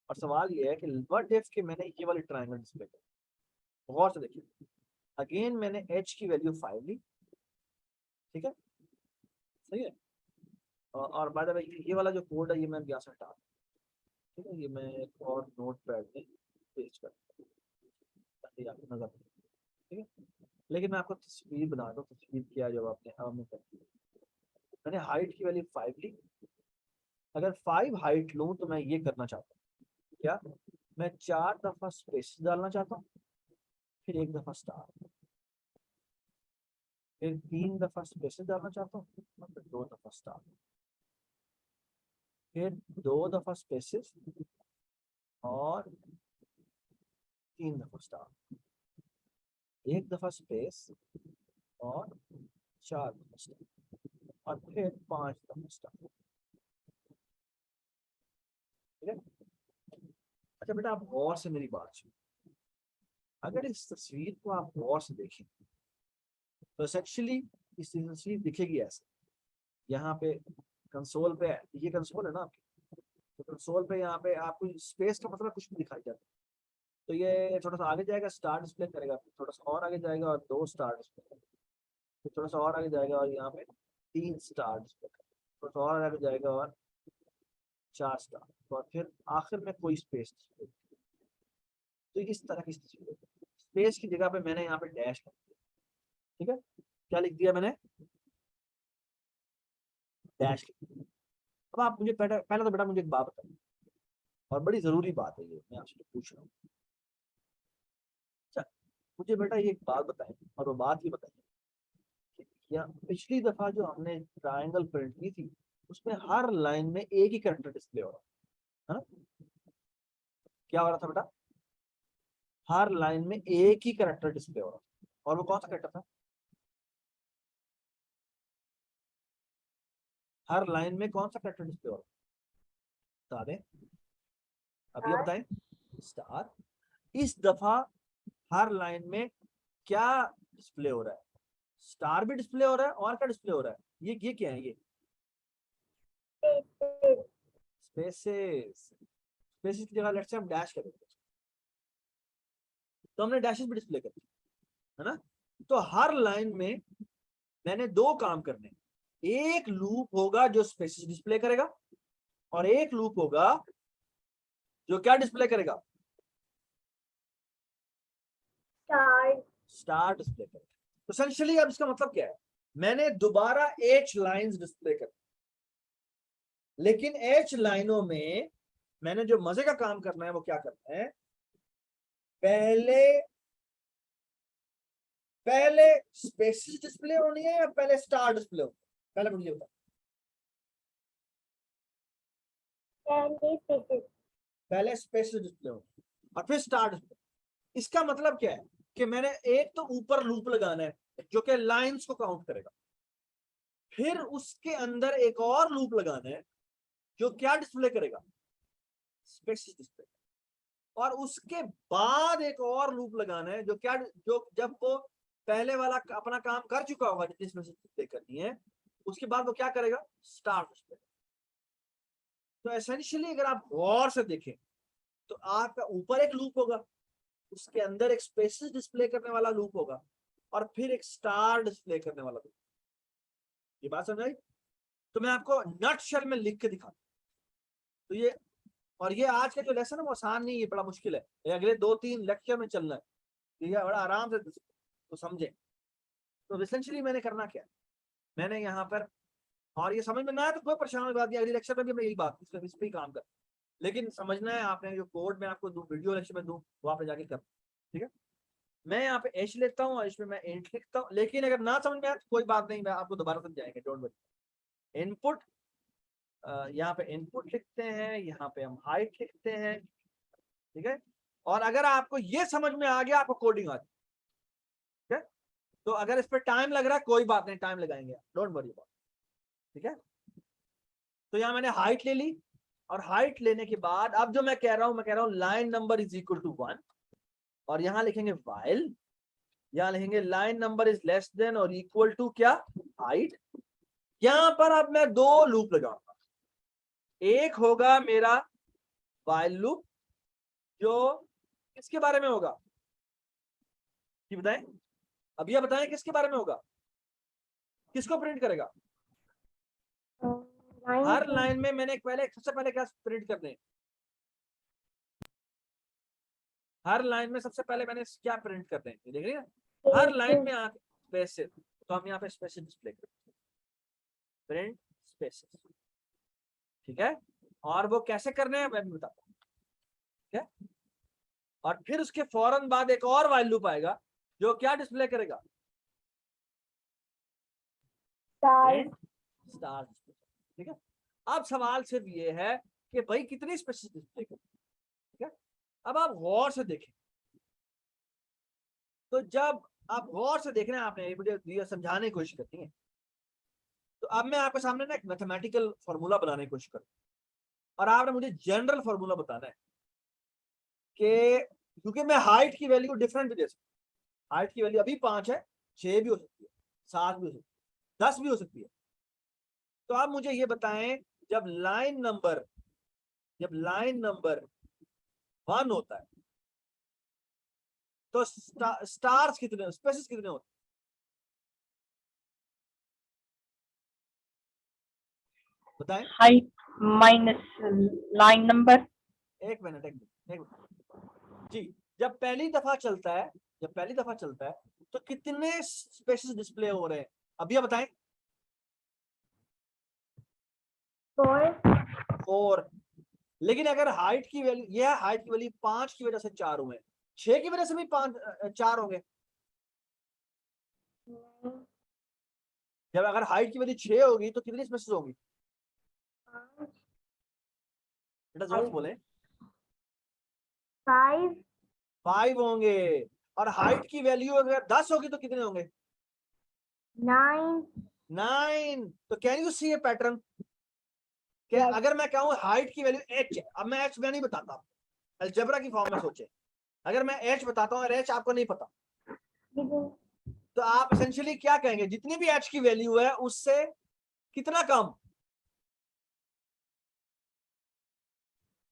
और सवाल ये है कि व्हाट इफ कि मैंने ये वाली ट्रायंगल डिस्प्ले की, गौर से देखिए, अगेन मैंने h की वैल्यू 5 ली, ठीक है, सही है। और बाय द वे ये वाला जो कोड है ये मैं यहाँ से हटा, ठीक है, ये मैं एक और नोट पैड में पेस्ट करता हूँ ताकि आपको नजर, ठीक है। लेकिन मैं आपको तस्वीर बना दूँ, तस्वीर किया जब आपने अब में करती, मैंने हाइट की वैल्यू 5 ली, अगर 5 हाइट लूँ तो मैं ये करना चाहता हूँ, क्या मैं 4 दफा स्पेस डालना चाहता हूँ, फिर 1 दफा स्टार, फिर 3 दफा स्पेस डालना चाहता हूँ और फिर 2 दफा स्टार, फिर 2 दफा स्पेसेस और 3 दफा स्टार, 1 दफा स्पेस और 4 दफा स्टार और फिर 5 दफा स्टार, ठीक है। अच्छा बेटा, आप गौर से मेरी बात सुनिए, अगर इस तस्वीर को आप गौर से देखें तो एक्चुअली इस तस्वीर दिखेगी ऐसे, यहाँ पे कंसोल पे, ये कंसोल है ना आपकी, तो कंसोल पे यहाँ पे आपको स्पेस का मतलब कुछ भी दिखाई जाता है। तो ये थोड़ा सा आगे जाएगा, स्टार डिस्प्ले करेगा, फिर थोड़ा सा और आगे जाएगा और 2 स्टार डिस्प्ले करेगा, फिर थोड़ा सा और आगे जाएगा और यहाँ पे 3 स्टार डिस्प्ले करेगा, थोड़ा सा और आगे जाएगा और 4 स्टार, और फिर आखिर में कोई स्पेस डिस्प्ले। तो इस तरह की तस्वीर, स्पेस की जगह पे मैंने यहाँ पे डैश कर दिया, ठीक है। क्या लिख दिया मैंने, डैश लिख दिया। अब आप मुझे पहले तो बेटा मुझे एक बात बताइए, और बड़ी जरूरी बात है ये, मैं आपसे पूछ रहा हूँ। अच्छा, मुझे बेटा ये एक बात बताएं, और वो बात ये बताइए, या पिछली दफा जो हमने ट्रायंगल प्रिंट की थी उसमें हर लाइन में एक ही कैरेक्टर डिस्प्ले हो रहा है ना, क्या हो रहा था बेटा, हर लाइन में एक ही कैरेक्टर डिस्प्ले हो रहा था, और वो कौन सा कैरेक्टर था, हर लाइन में कौन सा कैरेक्टर डिस्प्ले हो रहा था, बता दें, अब ये बताएं, स्टार। इस दफा हर लाइन में क्या डिस्प्ले हो रहा है, स्टार भी डिस्प्ले हो रहा है और क्या डिस्प्ले हो रहा है, ये क्या है, ये स्पेसेस, स्पेसेस की जगह लेट्स से हम डैश कर देते हैं, तो हमने डैशेस भी डिस्प्ले कर दिए, है ना। तो हर लाइन में मैंने 2 काम करने, एक लूप होगा जो स्पेसेस डिस्प्ले करेगा और एक लूप होगा जो क्या डिस्प्ले करेगा, स्टार डिस्प्ले करेगा। तो एसेंशियली अब इसका मतलब क्या है, मैंने दोबारा H लाइंस डिस्प्ले कर, लेकिन H लाइनों में मैंने जो मजे का काम करना है वो क्या करना है, पहले स्पेसेस डिस्प्ले होनी है या पहले स्टार डिस्प्ले होनी है, पहले मुझे बताओ, पहले स्पेसेस डिस्प्ले होनी और फिर स्टार डिस्प्ले। इसका मतलब क्या है कि मैंने एक तो ऊपर लूप लगाना है जो कि लाइंस को काउंट करेगा, फिर उसके अंदर एक और लूप लगाना है जो क्या डिस्प्ले करेगा, स्पेसिस डिस्प्ले, और उसके बाद एक और लूप लगाना है जो क्या, जो जब वो पहले वाला अपना काम कर चुका होगा जितनी स्पेसिस डिस्प्ले करनी है, उसके बाद वो क्या करेगा, स्टार्ट डिस्प्ले। तो एसेंशियली अगर आप गौर से देखें तो आपका ऊपर एक लूप होगा, उसके अंदर एक स्पेसिस डिस्प्ले करने वाला लूप होगा, और फिर एक स्टार डिस्प्ले करने वाला लूप। ये बात समझ आई? तो मैं आपको नट शेल में लिख के दिखा, तो ये, और ये आज का जो लेसन है वो आसान नहीं है, बड़ा मुश्किल है, ये अगले 2-3 लेक्चर में चलना है, ठीक है, बड़ा आराम से तो समझे। तो एसेंशियली मैंने करना क्या है, मैंने यहाँ पर, और ये समझ में ना आया तो कोई परेशान बात नहीं, अगले लेक्चर में भी मैं यही बात इस पर ही काम कर, लेकिन समझना है आपने, जो कोड मैं आपको दूं, वीडियो लेक्चर में दूं, वो आपने जाके कर, ठीक है। मैं यहाँ पे एच लेता हूँ और इसमें मैं इंट लिखता हूँ, लेकिन अगर ना समझ में आए तो कोई बात नहीं, मैं आपको दोबारा समझाएंगे, डोंट वरी। इनपुट, यहाँ पे इनपुट लिखते हैं, यहाँ पे हम हाइट लिखते हैं, ठीक है। और अगर आपको ये समझ में आ गया, आपको कोडिंग आ जाए, ठीक है। तो अगर इस पर टाइम लग रहा है कोई बात नहीं, टाइम लगाएंगे, डोंट वरी अबाउट, ठीक है। तो यहाँ मैंने हाइट ले ली, और हाइट लेने के बाद अब जो मैं कह रहा हूँ line number is equal to 1, और यहाँ लिखेंगे वाइल, यहाँ लिखेंगे line number is less than और इक्वल टू क्या, हाइट। यहाँ पर अब मैं 2 लूप लगाऊंगा, एक होगा मेरा वाइल लूप जो किसके बारे में होगा, ये बताएं, अब ये बताएं किसके बारे में होगा, किसको प्रिंट करेगा। हर लाइन में मैंने सबसे पहले क्या प्रिंट करने हैं, हर लाइन में सबसे पहले मैंने क्या प्रिंट करते हैं, देख रही है, हर लाइन में आके स्पेसेस, तो हम यहाँ पे स्पेसेस डिस्प्ले करते हैं, प्रिंट स्पेसेस, ठीक है। और वो कैसे करने हैं मैं भी बताता हूँ, ठीक है। और फिर उसके फौरन बाद एक और वाइल लूप आएगा जो क्या डिस्प्ले करेगा, प्रिंट स्टार डिस्प्ले, ठीक है। अब सवाल सिर्फ ये है कि भाई कितनी स्पेसिस डिस्प्ले करें, ठीक है। अब आप गौर से देखें, तो जब आप गौर से देख रहे हैं, आपने वीडियो समझाने की कोशिश करती है, तो अब मैं आपके सामने ना एक मैथमेटिकल फॉर्मूला बनाने की कोशिश करूँ, और आपने मुझे जनरल फॉर्मूला बताना है कि, क्योंकि मैं हाइट की वैल्यू डिफरेंट भी दे सकता हूँ, हाइट की वैल्यू अभी 5 है, 6 भी हो सकती है, 7 भी हो सकती है, 10 भी हो सकती है। तो आप मुझे ये बताएं, जब लाइन नंबर 1 होता है तो स्टार्स कितने, स्पेसेस कितने होते हैं, बताएं। Height minus line number. एक मिनट जी, जब पहली दफा चलता है तो कितने स्पेसेस डिस्प्ले हो रहे हैं, अभी आप बताएं। 4। लेकिन अगर हाइट की वैल्यू, ये है हाइट की वैल्यू 5 की वजह से 4 हुए, 6 की वजह से भी 4 होंगे। जब अगर हाइट की वैल्यू 6 होगी तो कितनी स्पेसेस होंगी, बेटा जोर से बोले। 5 होंगे। और हाइट की वैल्यू अगर 10 होगी तो कितने होंगे, 9। तो can you see a pattern, अगर मैं कहूँ हाइट की वैल्यू h है, अब मैं h मैं नहीं बताता, अलजेब्रा की फॉर्म में सोचे, अगर मैं h बताता हूँ और h आपको नहीं पता, तो आप एसेंशियली क्या कहेंगे, जितनी भी h की वैल्यू है उससे कितना कम,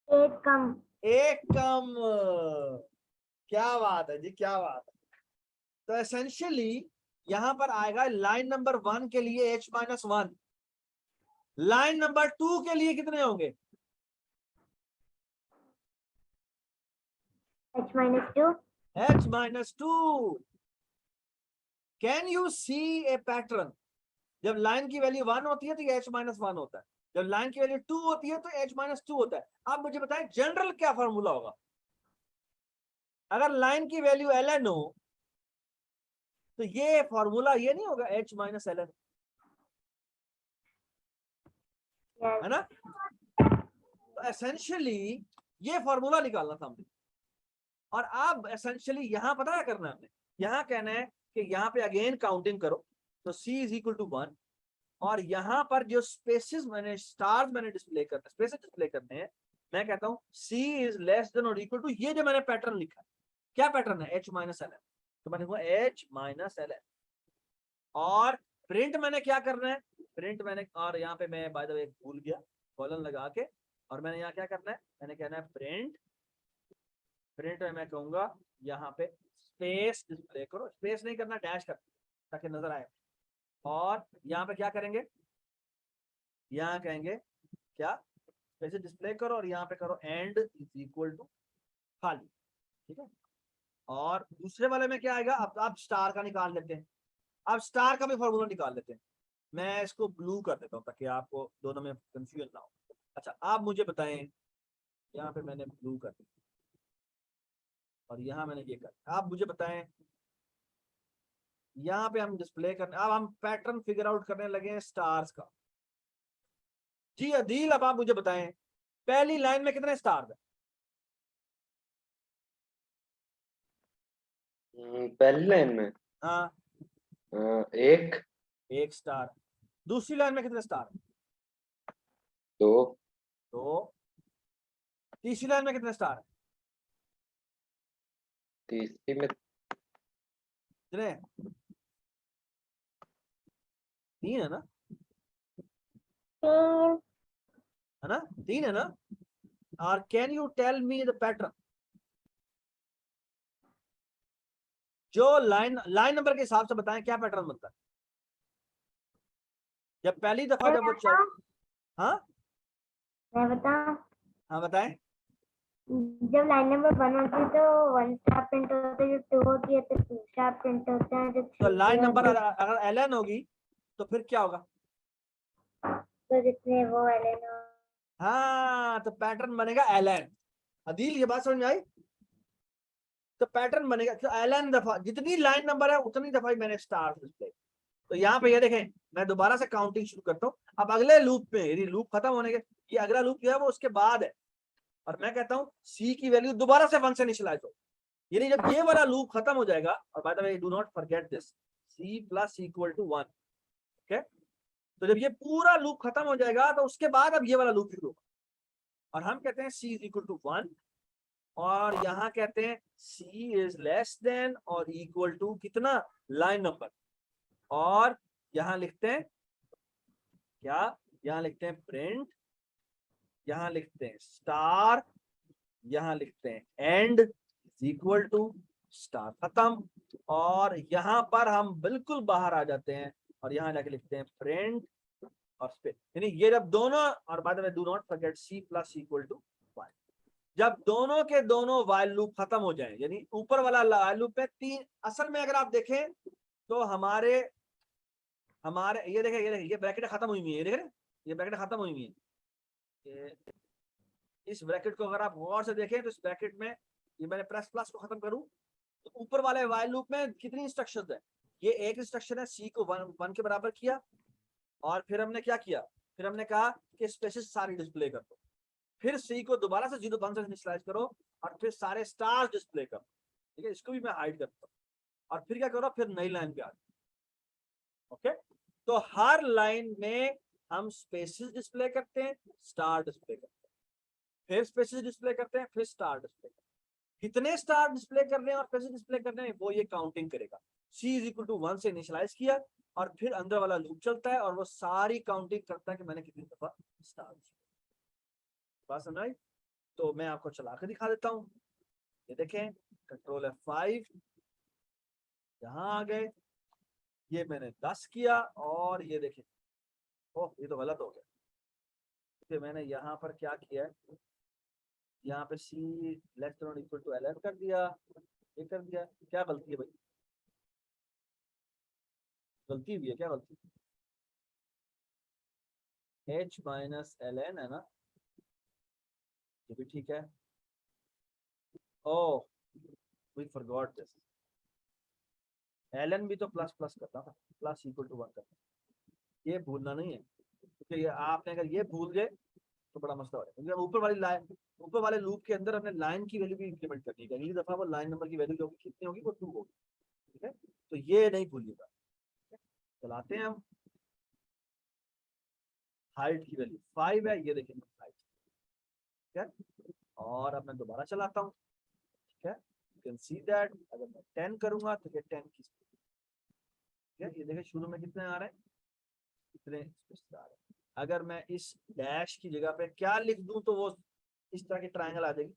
एक कम। क्या बात है जी, क्या बात है। तो एसेंशियली यहां पर आएगा लाइन नंबर 1 के लिए h-1, लाइन नंबर 2 के लिए कितने होंगे, h-2। Can you see a pattern, जब लाइन की वैल्यू 1 होती है तो ये h-1 होता है, जब लाइन की वैल्यू 2 होती है तो h-2 होता है। आप मुझे बताएं जनरल क्या फॉर्मूला होगा, अगर लाइन की वैल्यू ln हो तो ये फॉर्मूला ये नहीं होगा h-ln, है ना। तो एसेंशियली ये फॉर्मूला निकालना था हमने, और अब एसेंशियली यहां पता है करना है हमने, यहां कहना है कि यहाँ पे अगेन काउंटिंग करो, तो c इज इक्वल टू 1, और यहाँ पर जो स्पेसेस मैंने स्टार्स मैंने डिस्प्ले करना, स्पेसेस डिस्प्ले करने हैं, मैं कहता हूँ c इज लेस देन और इक्वल टू, ये जो मैंने पैटर्न लिखा है, क्या पैटर्न है, h माइनस एल एन, तो मैंने हुआ h माइनस एल एन, और प्रिंट मैंने क्या करना है, प्रिंट मैंने, और यहाँ पे मैं बाय द वे भूल गया कॉलन लगा के, और मैंने यहाँ क्या करना है, मैंने कहना है प्रिंट, प्रिंट में मैं कहूंगा यहाँ पे स्पेस डिस्प्ले करो, स्पेस नहीं करना, डैश कर ताकि नजर आए, और यहाँ पे क्या करेंगे, यहाँ कहेंगे क्या, स्पेस डिस्प्ले करो, और यहाँ पे करो एंड इज इक्वल टू खाली, ठीक है। और दूसरे वाले में क्या आएगा, अब स्टार का निकाल लेते हैं, अब स्टार का भी फॉर्मूला निकाल लेते हैं, मैं इसको ब्लू कर देता हूँ ताकि आपको दोनों में कंफ्यूजन ना हो। अच्छा आप मुझे बताएं, यहाँ पे मैंने ब्लू कर दिया और यहाँ मैंने ये कर, आप मुझे बताएं, यहाँ पे हम डिस्प्ले करने, अब हम पैटर्न फिगर आउट करने लगे हैं स्टार्स का। जी अदील, अब आप मुझे बताएं पहली लाइन में कितने स्टार है, पहली लाइन में हाँ एक, एक स्टार, दूसरी लाइन में कितने स्टार, दो, दो, तीसरी लाइन में कितने स्टार, तीसरी में कितने, तीन है ना, तीन, है ना, तीन है ना, और can you tell me the pattern, जो लाइन नंबर के हिसाब से बताएं क्या पैटर्न बनता है, जब पहली दफा जब वो चल, हाँ मैं बताऊं, हाँ बताएं, जब लाइन नंबर 1 होती है तो 1 स्टार प्रिंट होता है, जो 2 होती है तो 2 स्टार प्रिंट होता है, जो तो 3 लाइन नंबर होती है अगर एलएन होगी तो फिर क्या होगा, तो जितने वो एलएन हो, हाँ तो पैटर्न बनेगा एलएन। अदील ये बात समझ में आई, तो पैटर्न बनेगा तो एलएन दफा, जितनी लाइन नंबर है उतनी दफा ही मैंने स्टार डिस्प्ले। तो यहाँ पे ये देखें, मैं दोबारा से काउंटिंग शुरू करता हूँ, अब अगले लूप में, यदि लूप खत्म होने के, ये अगला लूप जो है वो उसके बाद है, और मैं कहता हूँ सी की वैल्यू दोबारा से 1 से इनिशियलाइज हो, यानी जब ये वाला लूप खत्म हो जाएगा, और by the way do not forget this, C plus equal to 1, okay, तो जब ये पूरा लूप खत्म हो जाएगा तो उसके बाद अब ये वाला लूप शुरू होगा, और हम कहते हैं सी इज इक्वल टू 1, और यहाँ कहते हैं सी इज लेस देन और इक्वल टू कितना, लाइन नंबर, और यहाँ लिखते हैं क्या, यहाँ लिखते हैं प्रिंट, यहाँ लिखते हैं स्टार, यहाँ लिखते हैं एंड इक्वल टू स्टार, खत्म, और यहाँ पर हम बिल्कुल बाहर आ जाते हैं और यहाँ जाके लिखते हैं प्रिंट और स्पेस, यानी ये जब दोनों, और बाद में do not forget C plus equal to Y, जब दोनों के दोनों वाइल लूप खत्म हो जाए, यानी ऊपर वाला वाइल लूप में तीन, असल में अगर आप देखें तो हमारे ये देखें, ये ब्रैकेट खत्म हुई हुई है, ये देख रहे हैं, ये ब्रैकेट खत्म हुई हुई है, इस ब्रैकेट को अगर आप गौर से देखें तो इस ब्रैकेट में, ये मैंने प्लस प्लस को खत्म करूं तो ऊपर वाले वाइल लूप में कितनी इंस्ट्रक्शंस है, ये एक इंस्ट्रक्शन है, सी को 1 के बराबर किया, और फिर हमने क्या किया, फिर हमने कहा कि स्पेसेस सारी डिस्प्ले कर दो, फिर सी को दोबारा से 0 1 से इनिशियलाइज करो, और फिर सारे स्टार्स डिस्प्ले करो, ठीक है, इसको भी मैं हाइड करता हूँ, और फिर क्या करो, फिर नई लाइन पे आ जाओ, ओके, तो हर लाइन में हम स्पेसेस डिस्प्ले करते हैं, स्टार डिस्प्ले करते हैं, फिर स्पेसेस डिस्प्ले करते हैं, फिर स्टार डिस्प्ले करते हैं, कितने स्टार डिस्प्ले कर रहे हैं और स्पेसेस डिस्प्ले कर रहे हैं वो ये काउंटिंग करेगा, c इज इक्वल टू 1 से इनिशियलाइज किया, और फिर अंदर वाला लूप चलता है और वो सारी काउंटिंग करता है कि मैंने कितनी दफा स्टार, बात समझ आई, तो मैं आपको चला के दिखा देता हूँ, ये देखें, कंट्रोल F5, यहाँ आ गए, ये मैंने 10 किया, और ये देखें, ओह ये तो गलत हो गया, क्योंकि मैंने यहाँ पर क्या किया है, यहाँ पे सी लेस देन और इक्वल टू एल कर दिया, ये कर दिया, क्या गलती है भाई, गलती हुई है, क्या गलती, h माइनस एल एन है ना, ये भी ठीक है, oh we forgot this, L भी तो प्लस प्लस करता था, प्लस इक्वल टू 1 करता, ये भूलना नहीं है, क्योंकि ये आपने अगर ये भूल गए तो बड़ा मसला हो जाएगा, ऊपर वाली लाइन, ऊपर वाले लूप के अंदर हमने लाइन की वैल्यू भी इंक्रीमेंट करनी है, अगली दफा वो लाइन नंबर की वैल्यू जो होगी कितनी होगी, वो 2 होगी, ठीक है, तो ये नहीं भूलिएगा, चलाते हैं हम, हाइट की वैल्यू 5 है, ये देखेंगे हाइट, ठीक है, और अब मैं दोबारा चलाता हूँ, ठीक है, यू कैन सी दैट अगर मैं 10 करूंगा तो ये 10 की स्पीड, ठीक है, ये देखिए शुरू में कितने आ रहे हैं, कितने आ रहे हैं। अगर मैं इस डैश की जगह पे क्या लिख दूं तो वो इस तरह की ट्रायंगल आ जाएगी।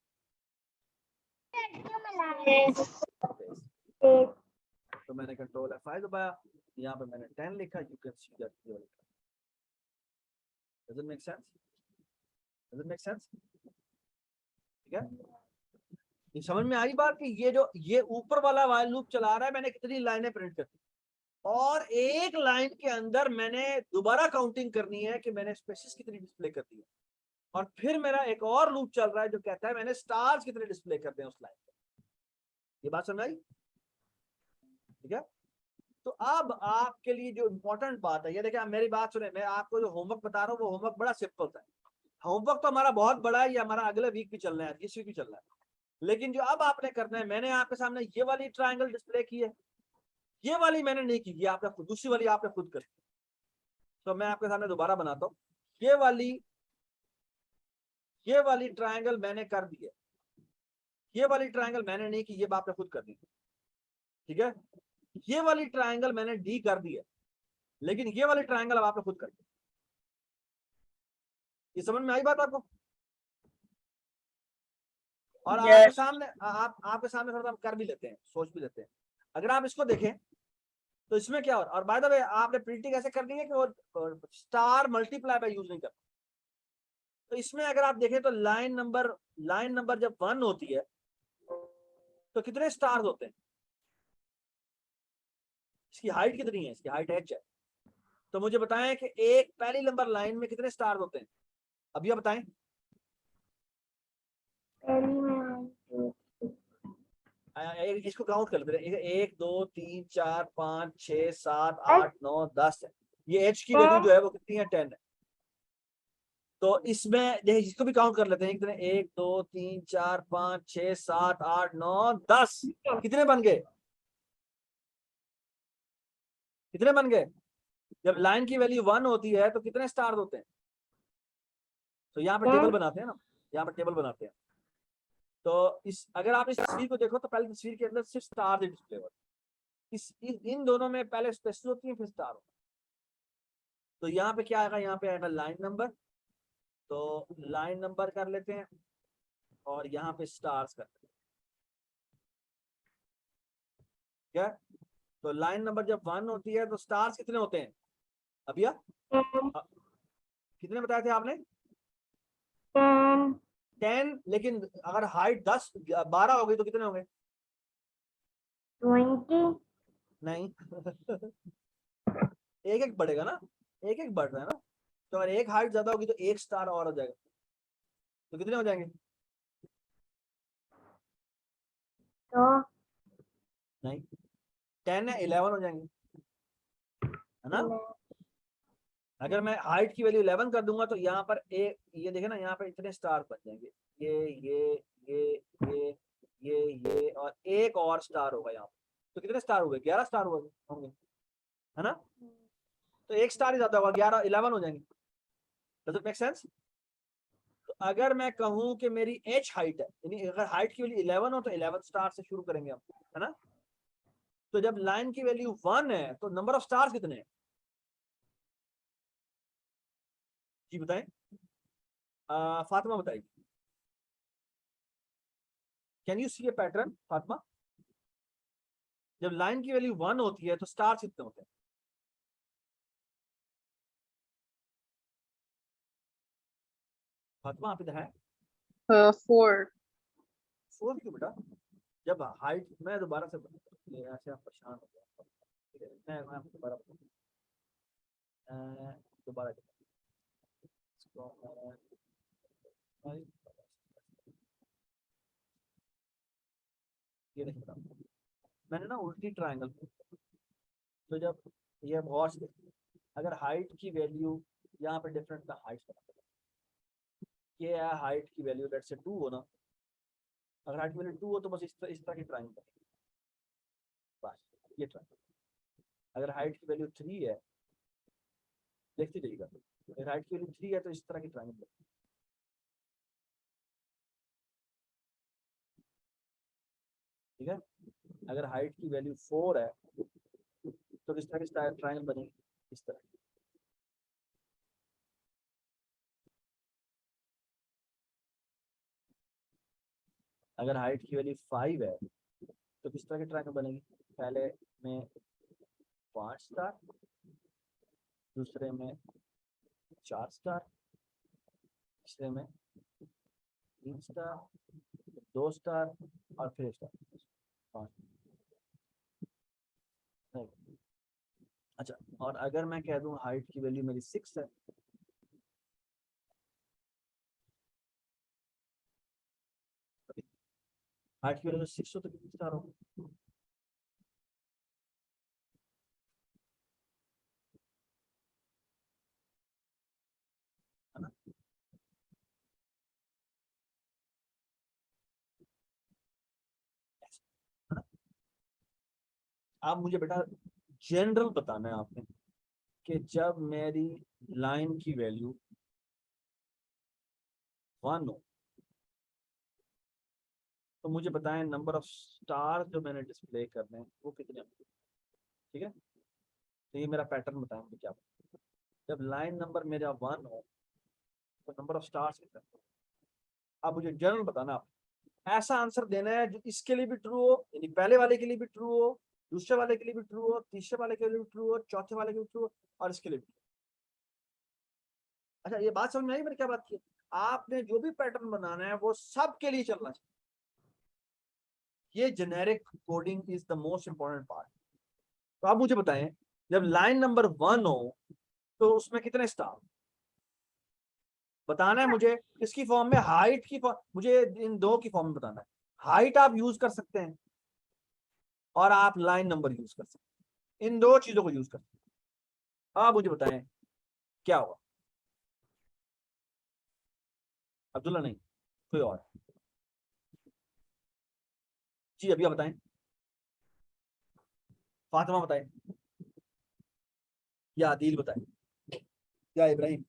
तो मैंने कंट्रोल F5 दबाया, यहाँ पे मैंने 10 लिखा, यू कैन सी दैट ये वाला। Does it make sense? Does it make sense? ठीक है, ये समझ में आई बात कि ये ऊपर वाला while लूप चला रहा है, मैंने कितनी लाइनें प्रिंट कर दी और एक लाइन के अंदर मैंने दोबारा काउंटिंग करनी है कि मैंने स्पेसेस कितनी डिस्प्ले कर दी है, और फिर मेरा एक और लूप चल रहा है जो कहता है मैंने स्टार्स कितने डिस्प्ले कर दिए उस लाइन पे। ये बात समझ आई? ठीक है, तो अब आपके लिए जो इम्पोर्टेंट बात है, ये देखिए, आप मेरी बात सुने, मैं आपको जो होमवर्क बता रहा हूँ वो होमवर्क बड़ा सिंपल था। होमवर्क तो हमारा बहुत बड़ा है, ये हमारा अगले वीक भी चलना है, इस वीक भी चलना है, लेकिन जो अब आपने करना है, मैंने आपके सामने ये वाली ट्रायंगल डिस्प्ले की है, ये वाली मैंने नहीं की, ये आपने खुद, दूसरी वाली आपने खुद करी। तो मैं आपके सामने दोबारा बनाता हूँ, ये वाली ट्रायंगल मैंने कर दी है, ये वाली ट्रायंगल मैंने नहीं की, ये आपने खुद कर दी, ठीक है, ये वाली ट्रायंगल मैंने डी कर दी है, लेकिन ये वाली ट्रायंगल अब आपने खुद कर दी। ये समझ में आई बात आपको? और आपके सामने आपके सामने थोड़ा सा कर भी लेते हैं, सोच भी लेते हैं। अगर आप इसको देखें तो इसमें क्या हो रहा है, और बाय द वे आपने प्रिंटिंग ऐसे करनी है कि वो स्टार मल्टीप्लाई बाय यूज नहीं करना। तो इसमें अगर आप देखें तो लाइन नंबर जब 1 होती है तो कितने स्टार्स होते हैं, इसकी हाइट कितनी है, इसकी हाइट h है, तो मुझे बताएं कि एक पहली नंबर लाइन में कितने स्टार्स होते हैं, अभी आप बताएं। इसको काउंट कर लेते हैं, 1 2 3 4 5 6 7 8 9 10 है, ये h की वैल्यू जो है वो कितनी है, 10 है। तो इसमें देखिए, इसको भी काउंट कर लेते हैं, कितने, 1 2 3 4 5 6 7 8 9 10, कितने बन गए, कितने बन गए? जब लाइन की वैल्यू 1 होती है तो कितने स्टार्स होते हैं? तो यहाँ पे टेबल बनाते हैं ना, यहाँ पे टेबल बनाते हैं। तो अगर आप इस तस्वीर को देखो तो पहले तस्वीर के अंदर सिर्फ स्टार डिस्प्ले होते हैं, इन दोनों में पहले स्पेसेस होती है फिर स्टार होता है। तो यहाँ पे क्या आएगा, यहाँ पे आएगा लाइन नंबर, तो लाइन नंबर कर लेते हैं और यहाँ पे स्टार्स कर लेते हैं, ठीक है। तो लाइन नंबर जब 1 होती है तो स्टार्स कितने होते हैं, अभिया कितने बताए थे आपने? 10, लेकिन अगर हाइट 12 हो गई तो कितने हो गए? 20 नहीं एक एक बढ़ेगा ना, एक एक बढ़ रहा है ना, तो अगर एक हाइट ज्यादा होगी तो एक स्टार और हो जाएगा, तो कितने हो जाएंगे? तो नहीं, 10 है, 11 हो जाएंगे, है ना। अगर मैं हाइट की वैल्यू 11 कर दूंगा तो यहाँ पर ये देखे ना, यहाँ पे इतने स्टार बन जाएंगे, ये और एक और स्टार होगा यहाँ पे, तो कितने स्टार हो गए? 11 स्टार होंगे, है ना। तो एक स्टार ही ज्यादा होगा, 11 हो जाएंगे। Does it make sense? तो अगर मैं कहूं कि मेरी h हाइट है, यानी अगर हाइट की वैल्यू 11 हो तो 11 स्टार से शुरू करेंगे हम, है ना। तो जब लाइन की वैल्यू 1 है तो नंबर ऑफ स्टार्स कितने हैं, जी बताएं, फातिमा बताएगी। Can you see a pattern Fatima? जब लाइन की वैल्यू 1 होती है तो स्टार्स कितने होते हैं? फातिमा आप इधर है? 4 4 क्यों बेटा? जब हाइट, मैं दोबारा से ऐसे आप परेशान हो गए, मैं आपको दोबारा दोबारा ये नहीं बता, मैंने ना उल्टी ट्रायंगल, तो जब ये गौर से, अगर हाइट की वैल्यू यहाँ पे डिफरेंट का हाइट बता, ये है हाइट की वैल्यू, लेट्स से 2 हो ना, अगर हाइट की वैल्यू 2 हो तो बस इस तरह की ट्रायंगल, बस ये ट्रायंगल। अगर हाइट की वैल्यू 3 है, देखते जाइएगा, अगर हाइट की वैल्यू 3 है तो इस तरह की ट्रायंगल, ठीक है। अगर हाइट की वैल्यू 4 है तो किस तरह की ट्रायंगल बनेगी, इस तरह। अगर हाइट की वैल्यू 5 है तो किस तरह की ट्रायंगल बनेगी, पहले में 5 स्टार, दूसरे में 4 स्टार, तीसरे में 3 स्टार, 2 स्टार और फिर स्टार 5। अच्छा, और अगर मैं कह दूं हाइट की वैल्यू मेरी 6 है, हाइट की वैल्यू 6 हो तो कितनी स्टार होगा, है ना। आप मुझे बेटा जनरल बताना है आपने कि जब मेरी लाइन की वैल्यू 1 हो तो मुझे बताएं नंबर ऑफ स्टार जो मैंने डिस्प्ले करने हैं वो कितने होंगे। ठीक है, तो ये मेरा पैटर्न बताएं मुझे क्या। जब लाइन नंबर मेरा 1 हो तो नंबर ऑफ स्टार्स कितने। आप मुझे जनरल बताना, आप ऐसा आंसर देना है जो इसके लिए भी ट्रू हो, यानी पहले वाले के लिए भी ट्रू हो, दूसरे वाले के लिए भी ट्रू हो, तीसरे वाले के लिए भी ट्रू हो, चौथे वाले के लिए ट्रू हो और इसके लिए भी। अच्छा, ये बात समझ में आई मैंने क्या बात की। आपने जो भी पैटर्न बनाना है वो सबके लिए चलना चाहिए। ये generic coding is the most important part. तो आप मुझे बताएं जब लाइन नंबर 1 हो तो उसमें कितने स्टार बताना है मुझे। किसकी फॉर्म में, हाइट की फॉर्म, मुझे इन दो की फॉर्म में बताना है। हाइट आप यूज कर सकते हैं और आप लाइन नंबर यूज कर सकते हैं, इन दो चीजों को यूज कर सकते हैं। आप मुझे बताएं क्या होगा। अब्दुल्ला नहीं, कोई और। जी अभी आप बताएं, फातिमा बताएं, या आदिल बताएं, या इब्राहिम।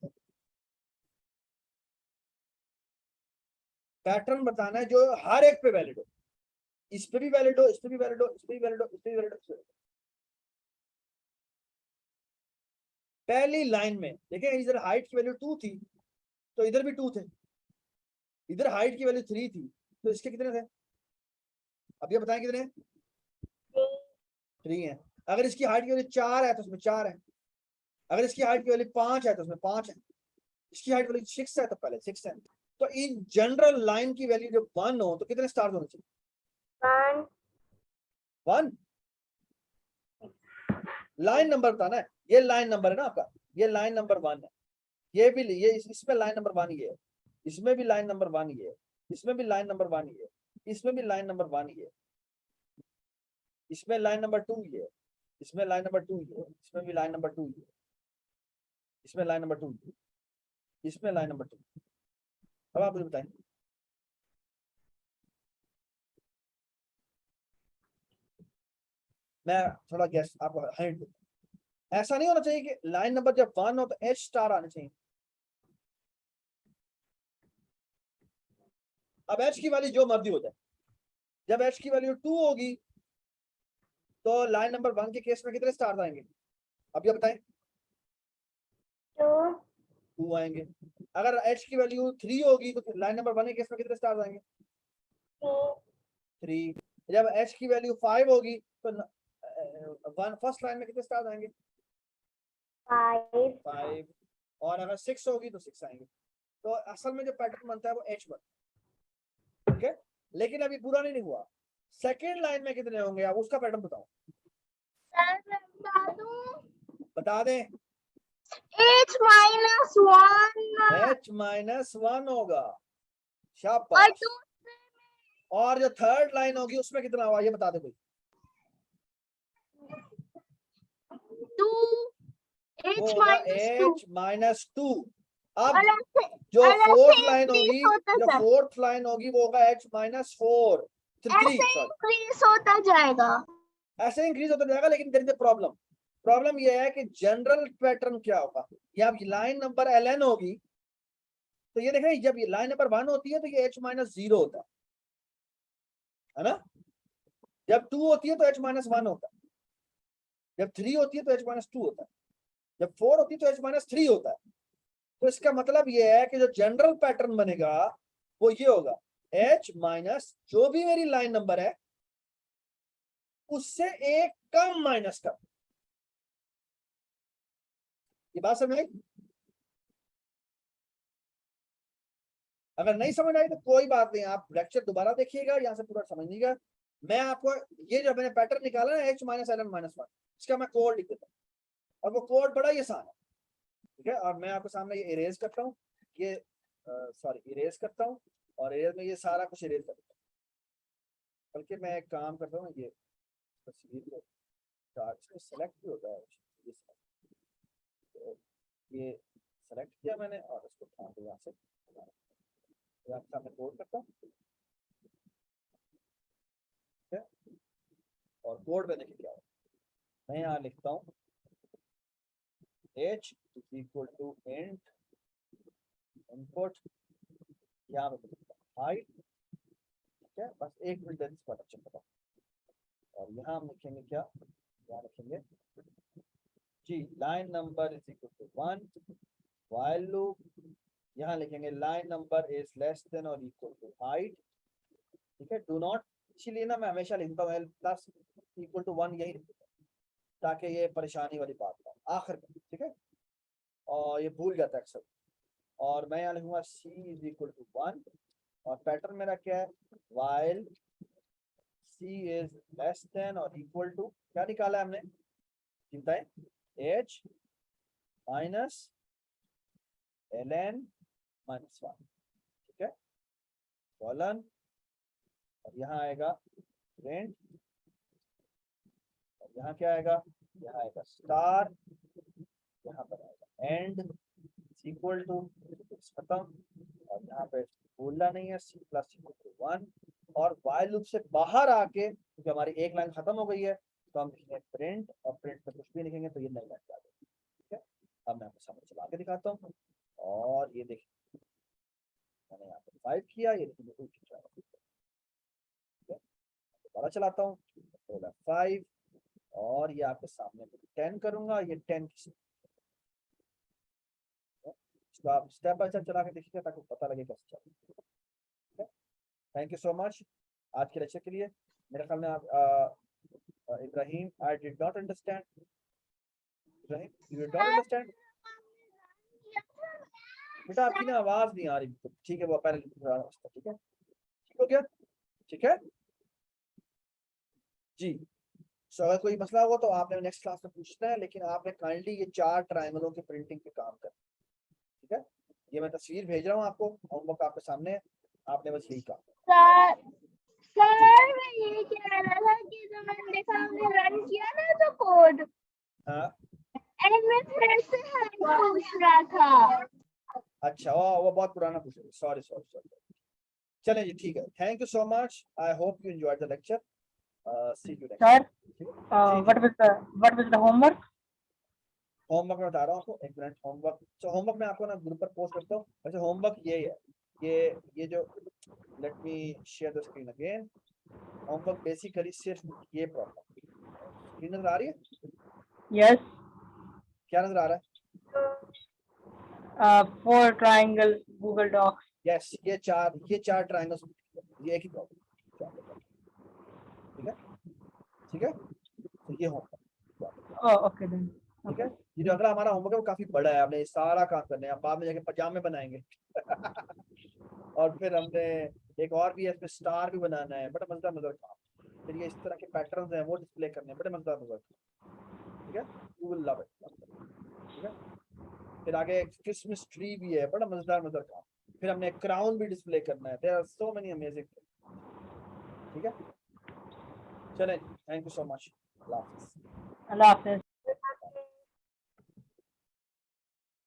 पैटर्न बताना है जो हर एक पे वैलिड हो, इस पे भी वैलिड हो, इस पे भी वैलिड हो, इस पे भी वैलिड हो, इस पे भी वैलिड हो। पहली लाइन में देखें, इधर हाइट की वैल्यू 2 थी तो इधर भी 2 थे, इधर हाइट की वैल्यू 3 थी तो इसके कितने थे, अब ये बताएं कितने। 3 है। अगर इसकी हाइट की वैल्यू 4 है तो उसमें 4 है, अगर इसकी हाइट की वैल्यू 5 है तो उसमें 5 है, इसकी हाइट वैल्यू 6 है तो पहले 6 है। तो इन जनरल लाइन की वैल्यू जब 1 हो तो कितने स्टार्स होने चाहिए, 1। लाइन नंबर बताना है, ये लाइन नंबर है ना आपका, ये लाइन नंबर 1 है, ये भी, ये इसमें लाइन नंबर 1 ये है, इसमें भी लाइन नंबर 1 ये है, इसमें भी लाइन नंबर 1 ये है, इसमें भी लाइन नंबर 1 ये है, इसमें लाइन नंबर 2 ये है, इसमें लाइन नंबर 2 ये है, इसमें भी लाइन नंबर 2 ये है, इसमें लाइन नंबर 2 ये है, इसमें लाइन नंबर 2। अब आप मुझे बताएं मैं थोड़ा गैस आपको हिंट दूं, ऐसा नहीं होना चाहिए कि लाइन नंबर जब 1 हो तो एच स्टार आने चाहिए। अब एच की वैल्यू जो मर्जी हो जाए, जब एच की वैल्यू 2 होगी तो लाइन नंबर 1 के केस में कितने स्टार आएंगे, अब ये बताएं। 2 आएंगे। अगर एच की वैल्यू 3 होगी तो लाइन नंबर 1 के केस में कितने स्टार आएंगे, 3। जब एच की वैल्यू 5 होगी तो फर्स्ट लाइन में कितने स्टार आएंगे, 5। और अगर 6 होगी तो 6 आएंगे। तो असल में जो पैटर्न बनता है वो एच बनता है। ठीक है, लेकिन अभी पूरा नहीं हुआ, सेकेंड लाइन में कितने होंगे आप उसका पैटर्न बताओ, बता दें। H-1 होगा, शाबाश। और जो थर्ड लाइन होगी उसमें कितना हुआ ये बता दे कोई, 2H-2। अब जो फोर्थ लाइन होगी, जो फोर्थ लाइन होगी वो होगा H-4 इंक्रीज होता जाएगा, ऐसे इंक्रीज होता जाएगा। लेकिन देयर इज अ प्रॉब्लम ये है कि जनरल पैटर्न क्या होगा, ये अब लाइन नंबर LN होगी तो ये देख रहे हैं जब ये लाइन नंबर 1 होती है तो ये H-0 होता है ना। जब 2 होती है तो h-1 होता है, जब 3 होती है तो h-2 होता है, जब 4 होती है तो h-3 होता है। तो इसका मतलब ये है कि जो जनरल पैटर्न बनेगा वो ये होगा, h माइनस जो भी मेरी लाइन नंबर है उससे एक कम माइनस कर। ये बात समझ आई? अगर नहीं समझ आई तो कोई बात नहीं, आप लेक्चर दोबारा देखिएगा, यहाँ से पूरा समझ लीजिएगा। मैं आपको ये जो मैंने पैटर्न निकाला ना h-ln-1, इसका मैं कोड लिख देता हूँ और वो कोड बड़ा ही आसान है, ठीक है। और मैं आपके सामने ये इरेज करता हूँ, ये इरेज करता हूँ और इरेज में ये सारा कुछ इरेज कर देता हूँ। बल्कि मैं एक काम करता हूँ, ये तस्वीर को सेलेक्ट भी होता है, ये सेलेक्ट किया मैंने और इसको उठा के यहाँ से आपके सामने कोड करता हूँ, ठीक है। और कोड में देखिए क्या हो, मैं यहाँ लिखता हूँ h equal to int input, यहाँ पे हाइट, ठीक है। बस एक मिनट दें इसको अच्छा पता। और यहाँ हम लिखेंगे क्या, यहाँ लिखेंगे जी line number is equal to 1 while loop, यहाँ लिखेंगे line number is less than और इक्वल टू हाइट, ठीक है। डू नॉट, इसीलिए ना मैं हमेशा लिखता हूँ प्लस इक्वल टू 1, यही लिखता हूँ ताकि ये परेशानी वाली बात ना हो आखिर में, ठीक है। और ये भूल जाता है अक्सर। और मैं यहाँ लिखूंगा c इज इक्वल टू 1 और पैटर्न मेरा क्या है, while c is less than और इक्वल टू, क्या निकाला है हमने, चिंता है, h माइनस ln माइनस 1, ठीक है, कॉलन, और यहाँ आएगा प्रिंट, और यहाँ क्या आएगा, यहाँ आएगा स्टार, यहाँ पर आएगा एंड इक्वल टू खत्म, और यहाँ पे बोलना नहीं है c प्लस इक्वल टू 1। और while लूप से बाहर आके क्योंकि हमारी एक लाइन खत्म हो गई है तो हम लिखेंगे प्रिंट, और प्रिंट में कुछ भी लिखेंगे तो ये नई लाइन आ जाएगी, ठीक है। अब मैं आपको सामने चला के दिखाता हूँ और ये देखिए मैंने यहाँ पे 5 किया, ये देखिए दोबारा चलाता हूँ 5 और ये आपके सामने 10 करूंगा, ये 10 की तो आप स्टेप बाय स्टेप चला के देखिएगा ताकि पता लगे कैसे चल। थैंक यू सो मच आज के लेक्चर के लिए। मेरे ख्याल में आप Ibrahim, I did not understand, Ibrahim you did not understand, बेटा आपकी ना आवाज नहीं आ रही, ठीक है वो पहले ठीक है, ठीक हो गया, ठीक है जी। सो अगर कोई मसला होगा तो आपने नेक्स्ट क्लास में पूछना है, लेकिन आपने काइंडली ये 4 ट्रायंगलों की प्रिंटिंग पे काम करना, ठीक है। ये मैं तस्वीर भेज रहा हूँ आपको, होमवर्क आपके सामने है, आपने बस यही कहा। सर मैं ये कह रहा था कि जो मैंने देखा हमने रन किया ना तो कोड, हाँ एंड फिर से पूछ रहा था। अच्छा वो बहुत पुराना पूछ रहे, सॉरी सॉरी सॉरी, चलें जी ठीक है, thank you so much, I hope you enjoyed the lecture, see you next. Sir, what was the homework? Homework में बता रहा हूँ आपको, एक मिनट। होमवर्क, तो होमवर्क मैं आपको ना ग्रुप पर पोस्ट करता हूँ। वैसे होमवर्क ये है, ये जो, let me share the screen again. Homework basically सिर्फ ये प्रॉब्लम, स्क्रीन नजर आ रही है? Yes. क्या नजर आ रहा है? 4 triangle Google Docs. यस, ये चार ट्रायंगल्स, ये एक ही प्रॉब्लम, ठीक है ठीक है। तो ये होमवर्क, Oh, okay then. ठीक है। ये जो अगला हमारा होमवर्क है वो काफी बड़ा है, हमने सारा काम करने हैं, बाद में जाके पजामे बनाएंगे और फिर हमने एक और भी है, इसमें स्टार भी बनाना है, बड़ा मजेदार मजेदार काम। फिर ये इस तरह के पैटर्न्स हैं वो डिस्प्ले करने हैं, बड़े मजेदार मजेदार, ठीक है, यू विल लव इट, ठीक है। फिर आगे क्रिसमस ट्री भी है, बड़ा मजेदार मजेदार काम। फिर हमने क्राउन भी डिस्प्ले करना है, there are so many amazing, ठीक है। चलें, थैंक यू सो मच, अल्लाह हाफिज़। Allah Hafiz.